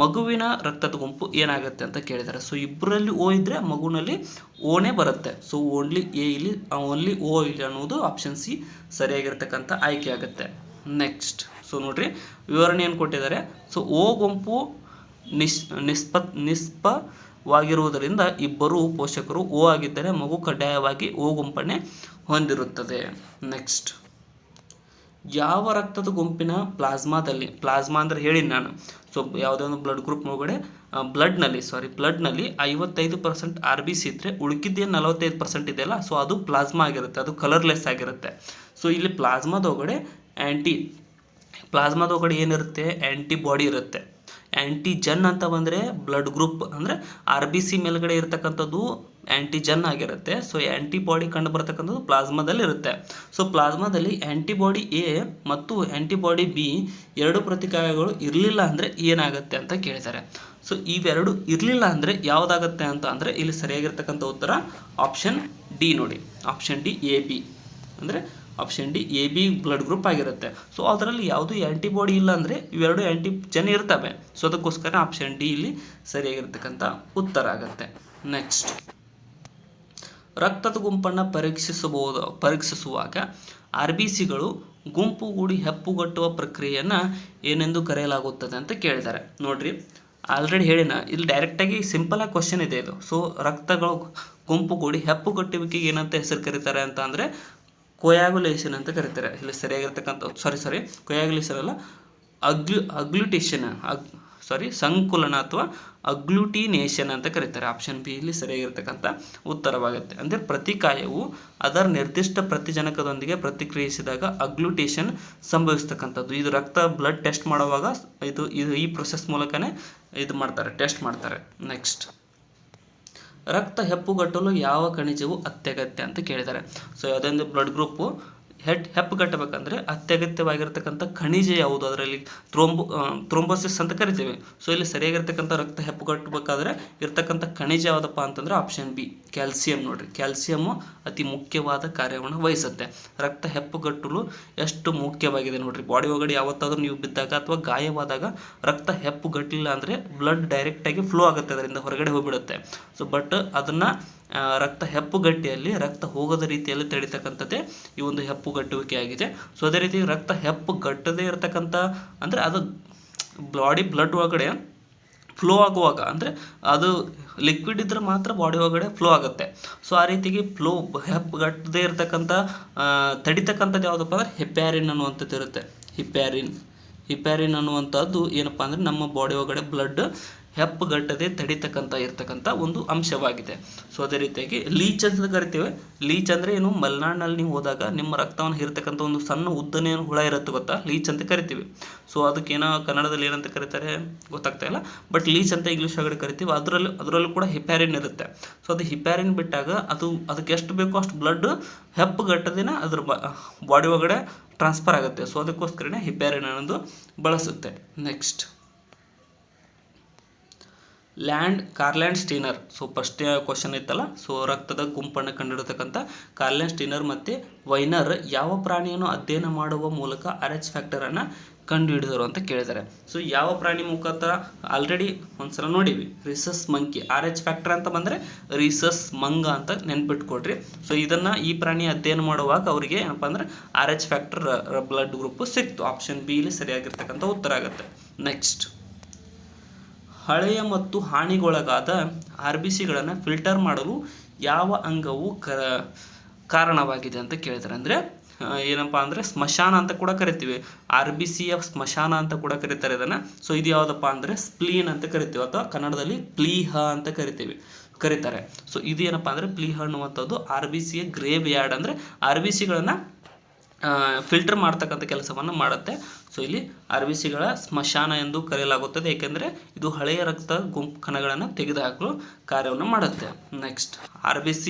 ಮಗುವಿನ ರಕ್ತದ ಗುಂಪು ಏನಾಗುತ್ತೆ ಅಂತ ಕೇಳಿದ್ದಾರೆ. ಸೊ ಇಬ್ಬರಲ್ಲಿ ಓ ಇದ್ದರೆ ಮಗುವಿನಲ್ಲಿ ಓನೇ ಬರುತ್ತೆ. ಸೊ ಓನ್ಲಿ ಓ ಇಲ್ಲಿ ಅನ್ನೋದು ಆಪ್ಷನ್ ಸಿ ಸರಿಯಾಗಿರ್ತಕ್ಕಂಥ ಆಯ್ಕೆ ಆಗುತ್ತೆ. ನೆಕ್ಸ್ಟ್, ಸೊ ನೋಡ್ರಿ ವಿವರಣೆ ಏನು ಕೊಟ್ಟಿದ್ದಾರೆ. ಸೊ ಓ ಗುಂಪು ನಿಷ್ಪವಾಗಿರುವುದರಿಂದ ಇಬ್ಬರು ಪೋಷಕರು ಓ ಆಗಿದ್ದರೆ ಮಗು ಕಡ್ಡಾಯವಾಗಿ ಓ ಗುಂಪನ್ನೇ ಹೊಂದಿರುತ್ತದೆ. ನೆಕ್ಸ್ಟ್, ಯಾವ ರಕ್ತದ ಗುಂಪಿನ ಪ್ಲಾಸ್ಮಾದಲ್ಲಿ, ಪ್ಲಾಸ್ಮಾ ಅಂದರೆ ಹೇಳಿ ನಾನು. ಸೊ ಯಾವುದೇ ಒಂದು ಬ್ಲಡ್ ಗ್ರೂಪ್ ಒಳಗಡೆ ಬ್ಲಡ್ನಲ್ಲಿ 55% RBC ಇದ್ದರೆ ಉಳುಕಿದ್ದೇನು 45% ಇದೆಯಲ್ಲ, ಸೊ ಅದು ಪ್ಲಾಸ್ಮಾ ಆಗಿರುತ್ತೆ, ಅದು ಕಲರ್ಲೆಸ್ ಆಗಿರುತ್ತೆ. ಸೊ ಇಲ್ಲಿ ಪ್ಲಾಸ್ಮಾದೊಳಗಡೆ ಏನಿರುತ್ತೆ? ಆ್ಯಂಟಿಬಾಡಿ ಇರುತ್ತೆ. ಆ್ಯಂಟಿಜನ್ ಅಂತ ಬಂದರೆ ಬ್ಲಡ್ ಗ್ರೂಪ್ ಅಂದರೆ RBC ಮೇಲ್ಗಡೆ ಇರತಕ್ಕಂಥದ್ದು ಆ್ಯಂಟಿಜನ್ ಆಗಿರುತ್ತೆ. ಸೊ ಆ್ಯಂಟಿಬಾಡಿ ಕಂಡು ಬರ್ತಕ್ಕಂಥದ್ದು ಪ್ಲಾಸ್ಮಾದಲ್ಲಿ ಇರುತ್ತೆ. ಸೊ ಪ್ಲಾಸ್ಮಾದಲ್ಲಿ ಆ್ಯಂಟಿಬಾಡಿ ಎ ಮತ್ತು ಆ್ಯಂಟಿಬಾಡಿ ಬಿ ಎರಡು ಪ್ರತಿಕ್ರಿಯೆಗಳು ಇರಲಿಲ್ಲ ಅಂದರೆ ಏನಾಗುತ್ತೆ ಅಂತ ಕೇಳಿದ್ದಾರೆ. ಸೊ ಇವೆರಡು ಇರಲಿಲ್ಲ ಅಂದರೆ ಯಾವುದಾಗುತ್ತೆ ಅಂತ ಅಂದರೆ ಇಲ್ಲಿ ಸರಿಯಾಗಿರ್ತಕ್ಕಂಥ ಉತ್ತರ ಆಪ್ಷನ್ ಡಿ ನೋಡಿ. ಆಪ್ಷನ್ ಡಿ ಎ ಬಿ ಅಂದರೆ option D A B blood group ಆಗಿರುತ್ತೆ. ಸೊ ಅದರಲ್ಲಿ ಯಾವುದು ಆ್ಯಂಟಿಬಾಡಿ ಇಲ್ಲ ಅಂದರೆ ಇವೆರಡು ಆ್ಯಂಟಿಜನ್ ಇರ್ತವೆ. ಸೊ ಅದಕ್ಕೋಸ್ಕರ ಆಪ್ಷನ್ ಡಿ ಇಲ್ಲಿ ಸರಿಯಾಗಿರ್ತಕ್ಕಂಥ ಉತ್ತರ ಆಗುತ್ತೆ. ನೆಕ್ಸ್ಟ್, ರಕ್ತದ ಗುಂಪನ್ನು ಪರೀಕ್ಷಿಸುವಾಗ RBCಗಳು ಗುಂಪುಗೂಡಿ ಹೆಪ್ಪುಗಟ್ಟುವ ಪ್ರಕ್ರಿಯೆಯನ್ನು ಏನೆಂದು ಕರೆಯಲಾಗುತ್ತದೆ ಅಂತ ಕೇಳಿದ್ದಾರೆ. ನೋಡ್ರಿ, ಆಲ್ರೆಡಿ ಹೇಳಿನ ಇಲ್ಲಿ ಡೈರೆಕ್ಟಾಗಿ ಸಿಂಪಲಾಗಿ ಕ್ವಶನ್ ಇದೆ ಇದು. ಸೊ ರಕ್ತಗಳು ಗುಂಪುಗೂಡಿ ಹೆಪ್ಪುಗಟ್ಟುವಿಕೆಗೆ ಏನಂತ ಹೆಸರು ಕರೀತಾರೆ ಅಂತ ಅಂದರೆ ಕೊಯಾಗುಲೇಷನ್ ಅಂತ ಕರೀತಾರೆ. ಇಲ್ಲಿ ಸರಿಯಾಗಿರ್ತಕ್ಕಂಥ ಕೊಯಾಗುಲೇಷನ್ ಅಲ್ಲ, ಸಂಕುಲನ ಅಥವಾ ಅಗ್ಲೂಟಿನೇಷನ್ ಅಂತ ಕರೀತಾರೆ. ಆಪ್ಷನ್ ಬಿ ಇಲ್ಲಿ ಸರಿಯಾಗಿರ್ತಕ್ಕಂಥ ಉತ್ತರವಾಗುತ್ತೆ. ಅಂದರೆ ಪ್ರತಿಕಾಯವು ಅದರ ನಿರ್ದಿಷ್ಟ ಪ್ರತಿಜನಕದೊಂದಿಗೆ ಪ್ರತಿಕ್ರಿಯಿಸಿದಾಗ ಅಗ್ಲೂಟೇಷನ್ ಸಂಭವಿಸ್ತಕ್ಕಂಥದ್ದು. ಇದು ಬ್ಲಡ್ ಟೆಸ್ಟ್ ಮಾಡುವಾಗ ಇದು ಈ ಪ್ರೊಸೆಸ್ ಮೂಲಕನೇ ಟೆಸ್ಟ್ ಮಾಡ್ತಾರೆ. ನೆಕ್ಸ್ಟ್, ರಕ್ತ ಹೆಪ್ಪುಗಟ್ಟಲು ಯಾವ ಖನಿಜವು ಅತ್ಯಗತ್ಯ ಅಂತ ಕೇಳಿದ್ದಾರೆ. ಸೊ ಯಾವುದೇ ಒಂದು ಬ್ಲಡ್ ಗ್ರೂಪು ಹೆಪ್ಪುಗಟ್ಟಬೇಕಂದ್ರೆ ಅತ್ಯಗತ್ಯವಾಗಿರ್ತಕ್ಕಂಥ ಖನಿಜ ಯಾವುದು? ಅದರಲ್ಲಿ ಥ್ರೋಂಬೋಸಿಸ್ ಅಂತ ಕರಿತೀವಿ. ಸೊ ಇಲ್ಲಿ ಸರಿಯಾಗಿರ್ತಕ್ಕಂಥ ರಕ್ತ ಹೆಪ್ಪುಗಟ್ಟಬೇಕಾದ್ರೆ ಇರ್ತಕ್ಕಂಥ ಖನಿಜ ಯಾವುದಪ್ಪ ಅಂತಂದರೆ ಆಪ್ಷನ್ ಬಿ ಕ್ಯಾಲ್ಸಿಯಂ. ನೋಡಿರಿ, ಕ್ಯಾಲ್ಸಿಯಮ್ಮು ಅತಿ ಮುಖ್ಯವಾದ ಕಾರ್ಯವನ್ನು ವಹಿಸುತ್ತೆ. ರಕ್ತ ಹೆಪ್ಪುಗಟ್ಟಲು ಎಷ್ಟು ಮುಖ್ಯವಾಗಿದೆ ನೋಡಿರಿ. ಬಾಡಿ ಒಳಗಡೆ ಯಾವತ್ತಾದ್ರೂ ನೀವು ಬಿದ್ದಾಗ ಅಥವಾ ಗಾಯವಾದಾಗ ರಕ್ತ ಹೆಪ್ಪುಗಟ್ಟಲಿಲ್ಲ ಅಂದರೆ ಬ್ಲಡ್ ಡೈರೆಕ್ಟಾಗಿ ಫ್ಲೋ ಆಗುತ್ತೆ, ಅದರಿಂದ ಹೊರಗಡೆ ಹೋಗಿಬಿಡುತ್ತೆ. ಸೊ ಬಟ್ ಅದನ್ನು ರಕ್ತ ಹೆಪ್ಪುಗಟ್ಟಿಯಲ್ಲಿ ರಕ್ತ ಹೋಗದ ರೀತಿಯಲ್ಲಿ ತಡಿತಕ್ಕಂಥದ್ದೇ ಈ ಒಂದು ಹೆಪ್ಪುಗಟ್ಟುವಿಕೆ ಆಗಿದೆ. ಸೊ ಅದೇ ರೀತಿ ರಕ್ತ ಹೆಪ್ಪುಗಟ್ಟದೇ ಇರತಕ್ಕಂಥ ಅಂದರೆ ಅದು ಬ್ಲಡ್ ಒಳಗಡೆ ಫ್ಲೋ ಆಗುವಾಗ ಅಂದರೆ ಅದು ಲಿಕ್ವಿಡ್ ಇದ್ದರೆ ಮಾತ್ರ ಬಾಡಿ ಒಳಗಡೆ ಫ್ಲೋ ಆಗುತ್ತೆ. ಸೊ ಆ ರೀತಿಗೆ ಹೆಪ್ಪುಗಟ್ಟದೇ ಇರತಕ್ಕಂಥ ತಡಿತಕ್ಕಂಥದ್ದು ಯಾವುದಪ್ಪ ಅಂದರೆ ಹೆಪ್ಯಾರಿನ್ ಅನ್ನುವಂಥದ್ದು ಇರುತ್ತೆ. ಹಿಪ್ಯಾರಿನ್ ಅನ್ನುವಂಥದ್ದು ಏನಪ್ಪ ಅಂದರೆ ನಮ್ಮ ಬಾಡಿ ಒಳಗಡೆ ಬ್ಲಡ್ ಹೆಪ್ಪುಗಟ್ಟದೆ ತಡಿತಕ್ಕಂಥ ಇರ್ತಕ್ಕಂಥ ಒಂದು ಅಂಶವಾಗಿದೆ. ಸೊ ಅದೇ ರೀತಿಯಾಗಿ ಲೀಚ್ ಅಂತ ಕರಿತೇವೆ. ಲೀಚ್ ಅಂದರೆ ಏನು, ಮಲೆನಾಡಿನಲ್ಲಿ ನೀವು ಹೋದಾಗ ನಿಮ್ಮ ರಕ್ತವನ್ನು ಹೀರ್ತಕ್ಕಂಥ ಒಂದು ಸಣ್ಣ ಉದ್ದನೆಯ ಹುಳ ಇರುತ್ತೆ ಗೊತ್ತಾ, ಲೀಚ್ ಅಂತ ಕರಿತೀವಿ. ಸೊ ಅದಕ್ಕೇನೋ ಕನ್ನಡದಲ್ಲಿ ಏನಂತ ಕರೀತಾರೆ ಗೊತ್ತಾಗ್ತಾ ಇಲ್ಲ, ಬಟ್ ಲೀಚ್ ಅಂತ ಇಂಗ್ಲೀಷ್ ಒಳಗಡೆ ಕರಿತೀವಿ. ಅದರಲ್ಲೂ ಕೂಡ ಹಿಪ್ಯಾರಿನ್ ಇರುತ್ತೆ. ಸೊ ಅದು ಹಿಪ್ಯಾರಿನ್ ಬಿಟ್ಟಾಗ ಅದಕ್ಕೆ ಎಷ್ಟು ಬೇಕೋ ಅಷ್ಟು ಬ್ಲಡ್ ಹೆಪ್ಪುಗಟ್ಟದೇನೆ ಅದ್ರ ಬಾಡಿ ಒಳಗಡೆ ಟ್ರಾನ್ಸ್ಫರ್ ಆಗುತ್ತೆ. ಸೊ ಅದಕ್ಕೋಸ್ಕರನೇ ಹಿಪ್ಯಾರಿನ್ ಅನ್ನೋದು ಬಳಸುತ್ತೆ. ನೆಕ್ಸ್ಟ್ ಕಾರ್ಲ್ಯಾಂಡ್ ಸ್ಟೀನರ್. ಸೊ ಫಸ್ಟ್ ಕ್ವಶನ್ ಇತ್ತಲ್ಲ, ಸೊ ರಕ್ತದ ಗುಂಪನ್ನು ಕಂಡಿಡತಕ್ಕಂಥ ಕಾರ್ಲ್ಯಾಂಡ್ ಸ್ಟೀನರ್ ಮತ್ತು ವೈನರ್ ಯಾವ ಪ್ರಾಣಿಯನ್ನು ಅಧ್ಯಯನ ಮಾಡುವ ಮೂಲಕ RH ಫ್ಯಾಕ್ಟರನ್ನು ಕಂಡುಹಿಡಿದರು ಅಂತ ಕೇಳಿದ್ದಾರೆ. ಸೊ ಯಾವ ಪ್ರಾಣಿ ಮುಖಾಂತರ ಆಲ್ರೆಡಿ ಒಂದ್ಸಲ ನೋಡಿವಿ, ರಿಸಸ್ ಮಂಕಿ. RH ಫ್ಯಾಕ್ಟರ್ ಅಂತ ಬಂದರೆ ರಿಸಸ್ ಮಂಗ ಅಂತ ನೆನ್ಪಿಟ್ಕೊಡ್ರಿ. ಸೊ ಈ ಪ್ರಾಣಿ ಅಧ್ಯಯನ ಮಾಡುವಾಗ ಅವರಿಗೆ ಏನಪ್ಪ ಅಂದರೆ RH ಫ್ಯಾಕ್ಟರ್ ಬ್ಲಡ್ ಗ್ರೂಪ್ ಸಿಕ್ತು. ಆಪ್ಷನ್ ಬಿ ಇಲ್ಲಿ ಸರಿಯಾಗಿರ್ತಕ್ಕಂಥ ಉತ್ತರ ಆಗುತ್ತೆ. ನೆಕ್ಸ್ಟ್ ಹಳೆಯ ಮತ್ತು ಹಾನಿಗೊಳಗಾದ RBCಗಳನ್ನು ಫಿಲ್ಟರ್ ಮಾಡಲು ಯಾವ ಅಂಗವು ಕಾರಣವಾಗಿದೆ ಅಂತ ಕೇಳಿದ್ದಾರೆ. ಅಂದರೆ ಏನಪ್ಪ ಅಂದರೆ ಸ್ಮಶಾನ ಅಂತ ಕೂಡ ಕರಿತೀವಿ. RBCಯ ಸ್ಮಶಾನ ಅಂತ ಕೂಡ ಕರೀತಾರೆ ಇದನ್ನು. ಸೊ ಇದು ಯಾವುದಪ್ಪ ಅಂದರೆ ಸ್ಪ್ಲೀನ್ ಅಂತ ಕರಿತೀವಿ, ಅಥವಾ ಕನ್ನಡದಲ್ಲಿ ಪ್ಲೀಹ ಅಂತ ಕರೀತಾರೆ. ಸೊ ಇದು ಏನಪ್ಪ ಅಂದರೆ ಪ್ಲೀಹ ಅನ್ನುವಂಥದ್ದು RBCಯ ಗ್ರೇವ್ ಯಾರ್ಡ್, ಅಂದರೆ RBCಗಳನ್ನು ಫಿಲ್ಟರ್ ಮಾಡ್ತಕ್ಕಂಥ ಕೆಲಸವನ್ನು ಮಾಡುತ್ತೆ. ಸೊ ಇಲ್ಲಿ RBCಗಳ ಸ್ಮಶಾನ ಎಂದು ಕರೆಯಲಾಗುತ್ತದೆ, ಏಕೆಂದರೆ ಇದು ಹಳೆಯ ರಕ್ತ ಗುಂಪು ಕಣಗಳನ್ನು ತೆಗೆದುಹಾಕಲು ಕಾರ್ಯವನ್ನು ಮಾಡುತ್ತೆ. ನೆಕ್ಸ್ಟ್ RBC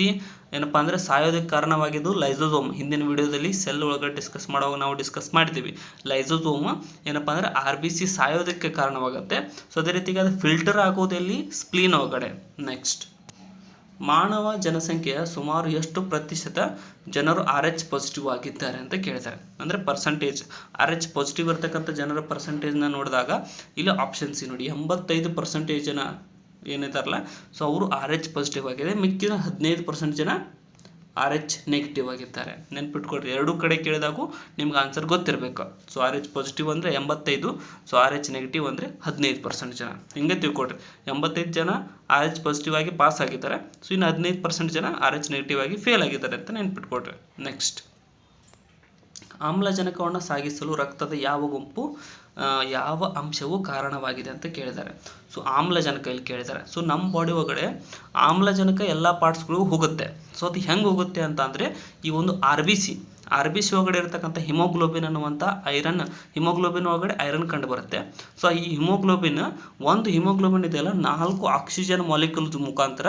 ಏನಪ್ಪ ಅಂದರೆ ಸಾಯೋದಕ್ಕೆ ಕಾರಣವಾಗಿದ್ದು ಲೈಸೋಸೋಮ್. ಹಿಂದಿನ ವಿಡಿಯೋದಲ್ಲಿ ಸೆಲ್ ಒಳಗಡೆ ಡಿಸ್ಕಸ್ ಮಾಡುವಾಗ ನಾವು ಡಿಸ್ಕಸ್ ಮಾಡ್ತೀವಿ. ಲೈಸೋಸೋಮ್ ಏನಪ್ಪ ಅಂದರೆ RBC ಸಾಯೋದಕ್ಕೆ ಕಾರಣವಾಗುತ್ತೆ. ಸೊ ಅದೇ ರೀತಿಗೆ ಅದು ಫಿಲ್ಟರ್ ಆಗೋದಲ್ಲಿ ಸ್ಪ್ಲೀನ್ ಒಳಗಡೆ. ನೆಕ್ಸ್ಟ್ ಮಾನವ ಜನಸಂಖ್ಯೆಯ ಸುಮಾರು ಎಷ್ಟು ಪ್ರತಿಶತ ಜನರು RH ಪಾಸಿಟಿವ್ ಆಗಿದ್ದಾರೆ ಅಂತ ಕೇಳ್ತಾರೆ. ಅಂದರೆ ಪರ್ಸೆಂಟೇಜ್, RH ಪಾಸಿಟಿವ್ ಇರ್ತಕ್ಕಂಥ ಜನರ ಪರ್ಸೆಂಟೇಜ್ನ ನೋಡಿದಾಗ ಇಲ್ಲಿ ಆಪ್ಷನ್ ಸಿ ನೋಡಿ, 85% ಜನ ಏನಿದಾರಲ್ಲ, ಸೊ ಅವರು RH ಪಾಸಿಟಿವ್ ಆಗಿದೆ. ಮಿಕ್ಕಿದ 15% ಜನ RH ನೆಗೆಟಿವ್ ಆಗಿದ್ದಾರೆ. ನೆನ್ಪಿಟ್ಕೊಡ್ರಿ, ಎರಡೂ ಕಡೆ ಕೇಳಿದಾಗೂ ನಿಮ್ಗೆ ಆನ್ಸರ್ ಗೊತ್ತಿರಬೇಕು. ಸೊ RH ಪಾಸಿಟಿವ್ ಅಂದರೆ 85, ಸೊ RH ನೆಗೆಟಿವ್ ಅಂದರೆ 15% ಜನ. ಹಿಂಗೆ ತಿಳ್ಕೊಡ್ರಿ, 85 ಜನ RH ಪಾಸಿಟಿವ್ ಆಗಿ ಪಾಸ್ ಆಗಿದ್ದಾರೆ. ಸೊ ಇನ್ನು 15% ಜನ RH ನೆಗೆಟಿವ್ ಆಗಿ ಫೇಲ್ ಆಗಿದ್ದಾರೆ ಅಂತ ನೆನ್ಪಿಟ್ಕೊಡ್ರಿ. ನೆಕ್ಸ್ಟ್ ಆಮ್ಲಜನಕವನ್ನು ಸಾಗಿಸಲು ರಕ್ತದ ಯಾವ ಅಂಶವು ಕಾರಣವಾಗಿದೆ ಅಂತ ಕೇಳಿದ್ದಾರೆ. ಸೊ ಆಮ್ಲಜನಕ ಇಲ್ಲಿ ಕೇಳಿದ್ದಾರೆ. ಸೊ ನಮ್ಮ ಬಾಡಿ ಒಳಗಡೆ ಆಮ್ಲಜನಕ ಎಲ್ಲ ಪಾರ್ಟ್ಸ್ಗಳಿಗೂ ಹೋಗುತ್ತೆ. ಸೊ ಅದು ಹೆಂಗೆ ಹೋಗುತ್ತೆ ಅಂತ ಅಂದರೆ ಈ ಒಂದು RBC ಒಳಗಡೆ ಇರತಕ್ಕಂಥ ಹಿಮೋಗ್ಲೋಬಿನ್ ಅನ್ನುವಂಥ ಹಿಮೋಗ್ಲೋಬಿನ್ ಒಳಗಡೆ ಐರನ್ ಕಂಡು ಬರುತ್ತೆ. ಸೊ ಈ ಒಂದು ಹಿಮೋಗ್ಲೋಬಿನ್ ಇದೆಯಲ್ಲ 4 ಆಕ್ಸಿಜನ್ ಮಾಲಿಕ್ಯೂಲ್ಸ್ ಮುಖಾಂತರ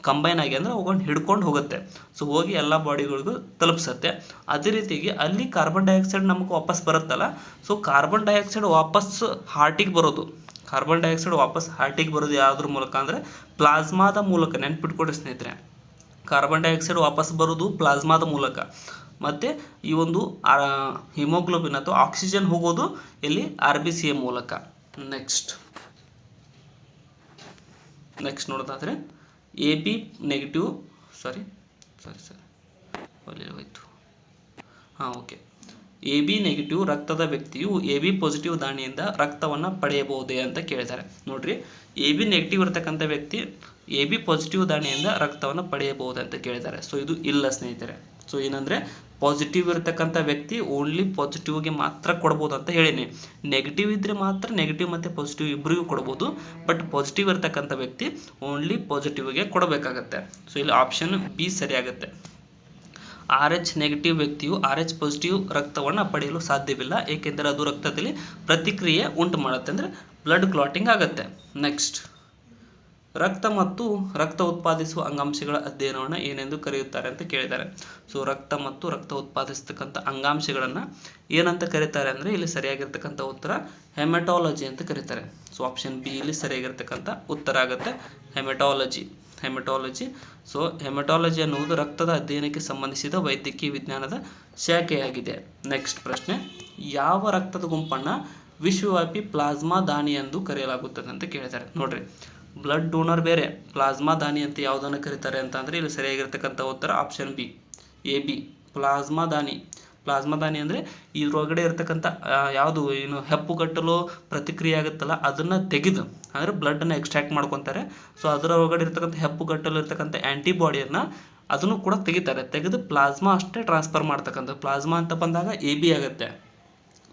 ಕಂಬೈನ್ ಆಗಿ ಅಂದರೆ ಅವುಗಳನ್ನ ಹಿಡ್ಕೊಂಡು ಹೋಗುತ್ತೆ. ಸೊ ಹೋಗಿ ಎಲ್ಲ ಬಾಡಿಗಳಿಗೂ ತಲುಪಿಸುತ್ತೆ. ಅದೇ ರೀತಿಯಾಗಿ ಅಲ್ಲಿ ಕಾರ್ಬನ್ ಡೈಆಕ್ಸೈಡ್ ನಮಗೆ ವಾಪಸ್ ಬರುತ್ತಲ್ಲ, ಸೊ ಕಾರ್ಬನ್ ಡೈಆಕ್ಸೈಡ್ ವಾಪಸ್ ಹಾರ್ಟಿಗೆ ಬರೋದು. ಯಾವುದ್ರ ಮೂಲಕ ಅಂದರೆ ಪ್ಲಾಸ್ಮಾದ ಮೂಲಕ. ನೆನ್ಪಿಟ್ಕೊಡ್ರಿ ಸ್ನೇಹಿತರೆ, ಕಾರ್ಬನ್ ಡೈಆಕ್ಸೈಡ್ ವಾಪಸ್ ಬರೋದು ಪ್ಲಾಸ್ಮಾದ ಮೂಲಕ, ಮತ್ತು ಈ ಒಂದು ಹಿಮೋಗ್ಲೋಬಿನ್ ಅಥವಾ ಆಕ್ಸಿಜನ್ ಹೋಗೋದು ಇಲ್ಲಿ RBCಯ ಮೂಲಕ. ನೆಕ್ಸ್ಟ್ ನೋಡೋದಾದರೆ AB ನೆಗೆಟಿವ್ AB ನೆಗೆಟಿವ್ ರಕ್ತದ ವ್ಯಕ್ತಿಯು AB ಪಾಸಿಟಿವ್ ದಾನಿಯಿಂದ ರಕ್ತವನ್ನು ಪಡೆಯಬಹುದೇ ಅಂತ ಕೇಳಿದ್ದಾರೆ. ನೋಡ್ರಿ, AB ನೆಗೆಟಿವ್ ಇರತಕ್ಕಂಥ ವ್ಯಕ್ತಿ AB ಪಾಸಿಟಿವ್ ದಾನಿಯಿಂದ ರಕ್ತವನ್ನು ಪಡೆಯಬಹುದು ಅಂತ ಕೇಳಿದ್ದಾರೆ. ಸೊ ಇದು ಇಲ್ಲ ಸ್ನೇಹಿತರೆ. ಸೊ ಏನಂದರೆ ಪಾಸಿಟಿವ್ ಇರತಕ್ಕಂಥ ವ್ಯಕ್ತಿ ಓನ್ಲಿ ಪಾಸಿಟಿವ್ಗೆ ಮಾತ್ರ ಕೊಡ್ಬೋದು ಅಂತ ಹೇಳೀನಿ. ನೆಗೆಟಿವ್ ಇದ್ದರೆ ಮಾತ್ರ ನೆಗೆಟಿವ್ ಮತ್ತು ಪಾಸಿಟಿವ್ ಇಬ್ಬರಿಗೂ ಕೊಡ್ಬೋದು, ಬಟ್ ಪಾಸಿಟಿವ್ ಇರತಕ್ಕಂಥ ವ್ಯಕ್ತಿ ಓನ್ಲಿ ಪಾಸಿಟಿವ್ಗೆ ಕೊಡಬೇಕಾಗತ್ತೆ. ಸೊ ಇಲ್ಲಿ ಆಪ್ಷನ್ ಬಿ ಸರಿಯಾಗುತ್ತೆ. RH ನೆಗೆಟಿವ್ ವ್ಯಕ್ತಿಯು RH ಪಾಸಿಟಿವ್ ರಕ್ತವನ್ನು ಪಡೆಯಲು ಸಾಧ್ಯವಿಲ್ಲ, ಏಕೆಂದರೆ ಅದು ರಕ್ತದಲ್ಲಿ ಪ್ರತಿಕ್ರಿಯೆ ಉಂಟು ಮಾಡುತ್ತೆ, ಅಂದರೆ ಬ್ಲಡ್ ಕ್ಲಾಟಿಂಗ್ ಆಗುತ್ತೆ. ನೆಕ್ಸ್ಟ್ ರಕ್ತ ಮತ್ತು ರಕ್ತ ಉತ್ಪಾದಿಸುವ ಅಂಗಾಂಶಗಳ ಅಧ್ಯಯನವನ್ನು ಏನೆಂದು ಕರೆಯುತ್ತಾರೆ ಅಂತ ಕೇಳಿದ್ದಾರೆ. ಸೊ ರಕ್ತ ಮತ್ತು ರಕ್ತ ಉತ್ಪಾದಿಸ್ತಕ್ಕಂಥ ಅಂಗಾಂಶಗಳನ್ನು ಏನಂತ ಕರೀತಾರೆ ಅಂದರೆ ಇಲ್ಲಿ ಸರಿಯಾಗಿರ್ತಕ್ಕಂಥ ಉತ್ತರ ಹೆಮಟಾಲಜಿ ಅಂತ ಕರೀತಾರೆ. ಸೊ ಆಪ್ಷನ್ ಬಿ ಇಲ್ಲಿ ಸರಿಯಾಗಿರ್ತಕ್ಕಂಥ ಉತ್ತರ ಆಗುತ್ತೆ, ಹೆಮಟಾಲಜಿ. ಸೊ ಹೆಮಟಾಲಜಿ ಅನ್ನುವುದು ರಕ್ತದ ಅಧ್ಯಯನಕ್ಕೆ ಸಂಬಂಧಿಸಿದ ವೈದ್ಯಕೀಯ ವಿಜ್ಞಾನದ ಶಾಖೆಯಾಗಿದೆ. ನೆಕ್ಸ್ಟ್ ಪ್ರಶ್ನೆ, ಯಾವ ರಕ್ತದ ಗುಂಪನ್ನು ವಿಶ್ವವ್ಯಾಪಿ ಪ್ಲಾಸ್ಮಾ ದಾನಿ ಎಂದು ಕರೆಯಲಾಗುತ್ತದೆ ಅಂತ ಕೇಳಿದ್ದಾರೆ. ನೋಡ್ರಿ, ಬ್ಲಡ್ ಡೋನರ್ ಬೇರೆ, ಪ್ಲಾಸ್ಮಾ ದಾನಿ ಅಂತ ಯಾವುದನ್ನು ಕರೀತಾರೆ ಅಂತ ಅಂದರೆ ಇಲ್ಲಿ ಸರಿಯಾಗಿರ್ತಕ್ಕಂಥ ಉತ್ತರ ಆಪ್ಷನ್ ಬಿ, AB ಪ್ಲಾಸ್ಮಾ ದಾನಿ ಅಂದರೆ ಇದ್ರೊಳಗಡೆ ಇರ್ತಕ್ಕಂಥ ಯಾವುದು ಹೆಪ್ಪುಗಟ್ಟಲು ಪ್ರತಿಕ್ರಿಯೆ ಆಗುತ್ತಲ್ಲ ಅದನ್ನು ತೆಗೆದು, ಅಂದರೆ ಬ್ಲಡ್ಡನ್ನು ಎಕ್ಸ್ಟ್ರಾಕ್ಟ್ ಮಾಡ್ಕೊತಾರೆ. ಸೊ ಅದರ ಒಳಗಡೆ ಇರ್ತಕ್ಕಂಥ ಹೆಪ್ಪುಗಟ್ಟಲು ಇರ್ತಕ್ಕಂಥ ಆ್ಯಂಟಿಬಾಡಿಯನ್ನು ಅದನ್ನು ಕೂಡ ತೆಗಿತಾರೆ. ತೆಗೆದು ಪ್ಲಾಸ್ಮಾ ಅಷ್ಟೇ ಟ್ರಾನ್ಸ್ಫರ್ ಮಾಡ್ತಕ್ಕಂಥ. ಪ್ಲಾಸ್ಮಾ ಅಂತ ಬಂದಾಗ AB ಆಗುತ್ತೆ.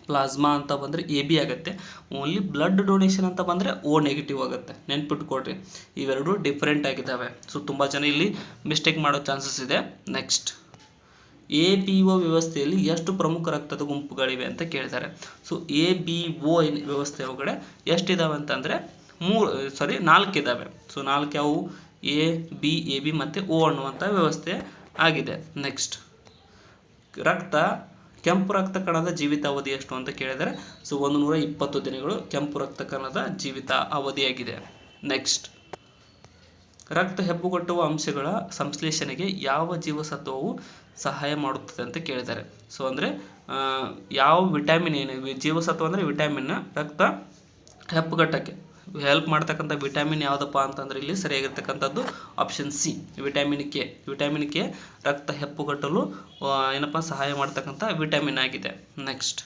ಪ್ಲಾಸ್ಮಾ ಅಂತ ಬಂದರೆ ಎ ಬಿ ಆಗುತ್ತೆ. ಓನ್ಲಿ ಬ್ಲಡ್ ಡೊನೇಷನ್ ಅಂತ ಬಂದರೆ ಓ ನೆಗೆಟಿವ್ ಆಗುತ್ತೆ. ನೆನ್ಪಿಟ್ಕೊಡ್ರಿ, ಇವೆರಡು ಡಿಫ್ರೆಂಟ್ ಆಗಿದ್ದಾವೆ. ಸೊ ತುಂಬ ಜನ ಇಲ್ಲಿ ಮಿಸ್ಟೇಕ್ ಮಾಡೋ ಚಾನ್ಸಸ್ ಇದೆ. ನೆಕ್ಸ್ಟ್, ಎ ಬಿ ಒ ವ್ಯವಸ್ಥೆಯಲ್ಲಿ ಎಷ್ಟು ಪ್ರಮುಖ ರಕ್ತದ ಗುಂಪುಗಳಿವೆ ಅಂತ ಕೇಳಿದ್ದಾರೆ. ಸೊ ಎ ಬಿ ಒ ವ್ಯವಸ್ಥೆ ಒಳಗಡೆ ಎಷ್ಟಿದ್ದಾವೆ ಅಂತಂದರೆ 4 ಇದ್ದಾವೆ. ಸೊ 4 ಯಾವುವು? ಎ ಬಿ ಮತ್ತು ಓ ಅನ್ನುವಂಥ ವ್ಯವಸ್ಥೆ ಆಗಿದೆ. ನೆಕ್ಸ್ಟ್, ಕೆಂಪು ರಕ್ತ ಕಣದ ಜೀವಿತಾವಧಿ ಎಷ್ಟು ಅಂತ ಕೇಳಿದರೆ ಸೊ 120 ದಿನಗಳು ಕೆಂಪು ರಕ್ತ ಕಣದ ಜೀವಿತ ಅವಧಿಯಾಗಿದೆ. ನೆಕ್ಸ್ಟ್, ರಕ್ತ ಹೆಪ್ಪುಗಟ್ಟುವ ಅಂಶಗಳ ಸಂಶ್ಲೇಷಣೆಗೆ ಯಾವ ಜೀವಸತ್ವವು ಸಹಾಯ ಮಾಡುತ್ತದೆ ಅಂತ ಕೇಳಿದ್ದಾರೆ. ಸೊ ಅಂದರೆ ಯಾವ ವಿಟಮಿನ್ ಜೀವಸತ್ವ ಅಂದರೆ ವಿಟಮಿನ್ನ ರಕ್ತ ಹೆಪ್ಪುಗಟ್ಟಕ್ಕೆ ಹೆಲ್ಪ್ ಮಾಡ್ತಕ್ಕಂಥ ವಿಟಮಿನ್ ಯಾವುದಪ್ಪ ಅಂತಂದರೆ ಇಲ್ಲಿ ಸರಿಯಾಗಿರ್ತಕ್ಕಂಥದ್ದು ಆಪ್ಷನ್ ಸಿ, ವಿಟಮಿನ್ ಕೆ ರಕ್ತ ಹೆಪ್ಪುಗಟ್ಟಲು ಸಹಾಯ ಮಾಡ್ತಕ್ಕಂಥ ವಿಟಮಿನ್ ಆಗಿದೆ. ನೆಕ್ಸ್ಟ್,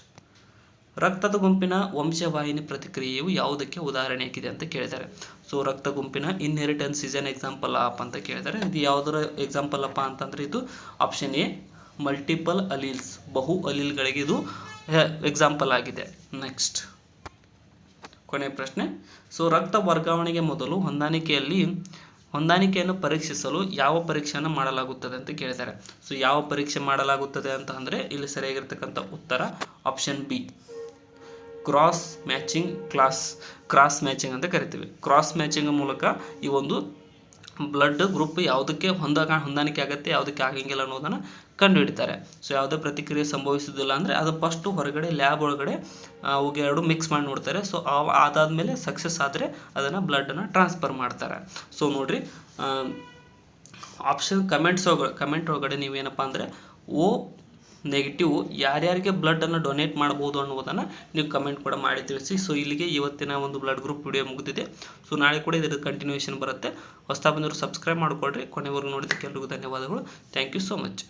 ರಕ್ತದ ಗುಂಪಿನ ವಂಶವಾಹಿನಿ ಪ್ರತಿಕ್ರಿಯೆಯು ಯಾವುದಕ್ಕೆ ಉದಾಹರಣೆಯಾಗಿದೆ ಅಂತ ಕೇಳಿದ್ದಾರೆ. ಸೊ ರಕ್ತ ಗುಂಪಿನ inheritance is an example of ಅಂತ ಕೇಳಿದ್ದಾರೆ. ಇದು ಯಾವುದರ ಎಕ್ಸಾಂಪಲ್ ಅಪ್ಪ ಅಂತಂದರೆ ಇದು ಆಪ್ಷನ್ ಎ, ಮಲ್ಟಿಪಲ್ ಅಲೀಲ್ಸ್, ಬಹು ಅಲೀಲ್ಗಳಿಗೆ ಇದು ಎಕ್ಸಾಂಪಲ್ ಆಗಿದೆ. ನೆಕ್ಸ್ಟ್, ಕೊನೆಯ ಪ್ರಶ್ನೆ. ಸೊ ರಕ್ತ ವರ್ಗಾವಣೆಗೆ ಮೊದಲು ಹೊಂದಾಣಿಕೆಯನ್ನು ಪರೀಕ್ಷಿಸಲು ಯಾವ ಪರೀಕ್ಷೆಯನ್ನು ಮಾಡಲಾಗುತ್ತದೆ ಅಂತ ಕೇಳಿದ್ದಾರೆ. ಸೊ ಯಾವ ಪರೀಕ್ಷೆ ಮಾಡಲಾಗುತ್ತದೆ ಅಂತ ಅಂದರೆ ಇಲ್ಲಿ ಸರಿಯಾಗಿರ್ತಕ್ಕಂಥ ಉತ್ತರ ಆಪ್ಷನ್ ಬಿ, ಕ್ರಾಸ್ ಮ್ಯಾಚಿಂಗ್ ಅಂತ ಕರಿತೀವಿ. ಕ್ರಾಸ್ ಮ್ಯಾಚಿಂಗ್ ಮೂಲಕ ಈ ಒಂದು ಬ್ಲಡ್ ಗ್ರೂಪ್ ಯಾವುದಕ್ಕೆ ಹೊಂದಾಣಿಕೆ ಆಗುತ್ತೆ, ಯಾವುದಕ್ಕೆ ಆಗಂಗಿಲ್ಲ ಅನ್ನೋದನ್ನು ಕಂಡುಹಿಡಿತಾರೆ. ಸೊ ಯಾವುದೇ ಪ್ರತಿಕ್ರಿಯೆ ಸಂಭವಿಸುವುದಿಲ್ಲ ಅಂದರೆ ಅದು ಫಸ್ಟು ಹೊರಗಡೆ ಲ್ಯಾಬ್ ಒಳಗಡೆ ಅವುಗೆ ಎರಡು ಮಿಕ್ಸ್ ಮಾಡಿ ನೋಡ್ತಾರೆ. ಸೊ ಅದಾದಮೇಲೆ ಸಕ್ಸಸ್ ಆದರೆ ಅದನ್ನು ಬ್ಲಡ್ಡನ್ನು ಟ್ರಾನ್ಸ್ಫರ್ ಮಾಡ್ತಾರೆ. ಸೊ ನೋಡಿರಿ, ಆಪ್ಷನ್ ಕಮೆಂಟ್ ಒಳಗಡೆ ನೀವೇನಪ್ಪ ಅಂದರೆ ಓ ನೆಗೆಟಿವ್ ಯಾರ್ಯಾರಿಗೆ ಬ್ಲಡ್ಡನ್ನು ಡೊನೇಟ್ ಮಾಡ್ಬೋದು ಅನ್ನೋದನ್ನು ನೀವು ಕಮೆಂಟ್ ಕೂಡ ಮಾಡಿ ತಿಳಿಸಿ. ಸೊ ಇಲ್ಲಿಗೆ ಇವತ್ತಿನ ಒಂದು ಬ್ಲಡ್ ಗ್ರೂಪ್ ವಿಡಿಯೋ ಮುಗಿದಿದೆ. ಸೊ ನಾಳೆ ಕೂಡ ಇದರ ಕಂಟಿನ್ಯೂಷನ್ ಬರುತ್ತೆ. ಹೊಸದಾಗಿ ಬಂದವರು ಸಬ್ಸ್ಕ್ರೈಬ್ ಮಾಡಿಕೊಡ್ರಿ. ಕೊನೆವರೆಗೂ ನೋಡಿದ್ದಕ್ಕೆ ಎಲ್ರಿಗೂ ಧನ್ಯವಾದಗಳು. Thank you so much.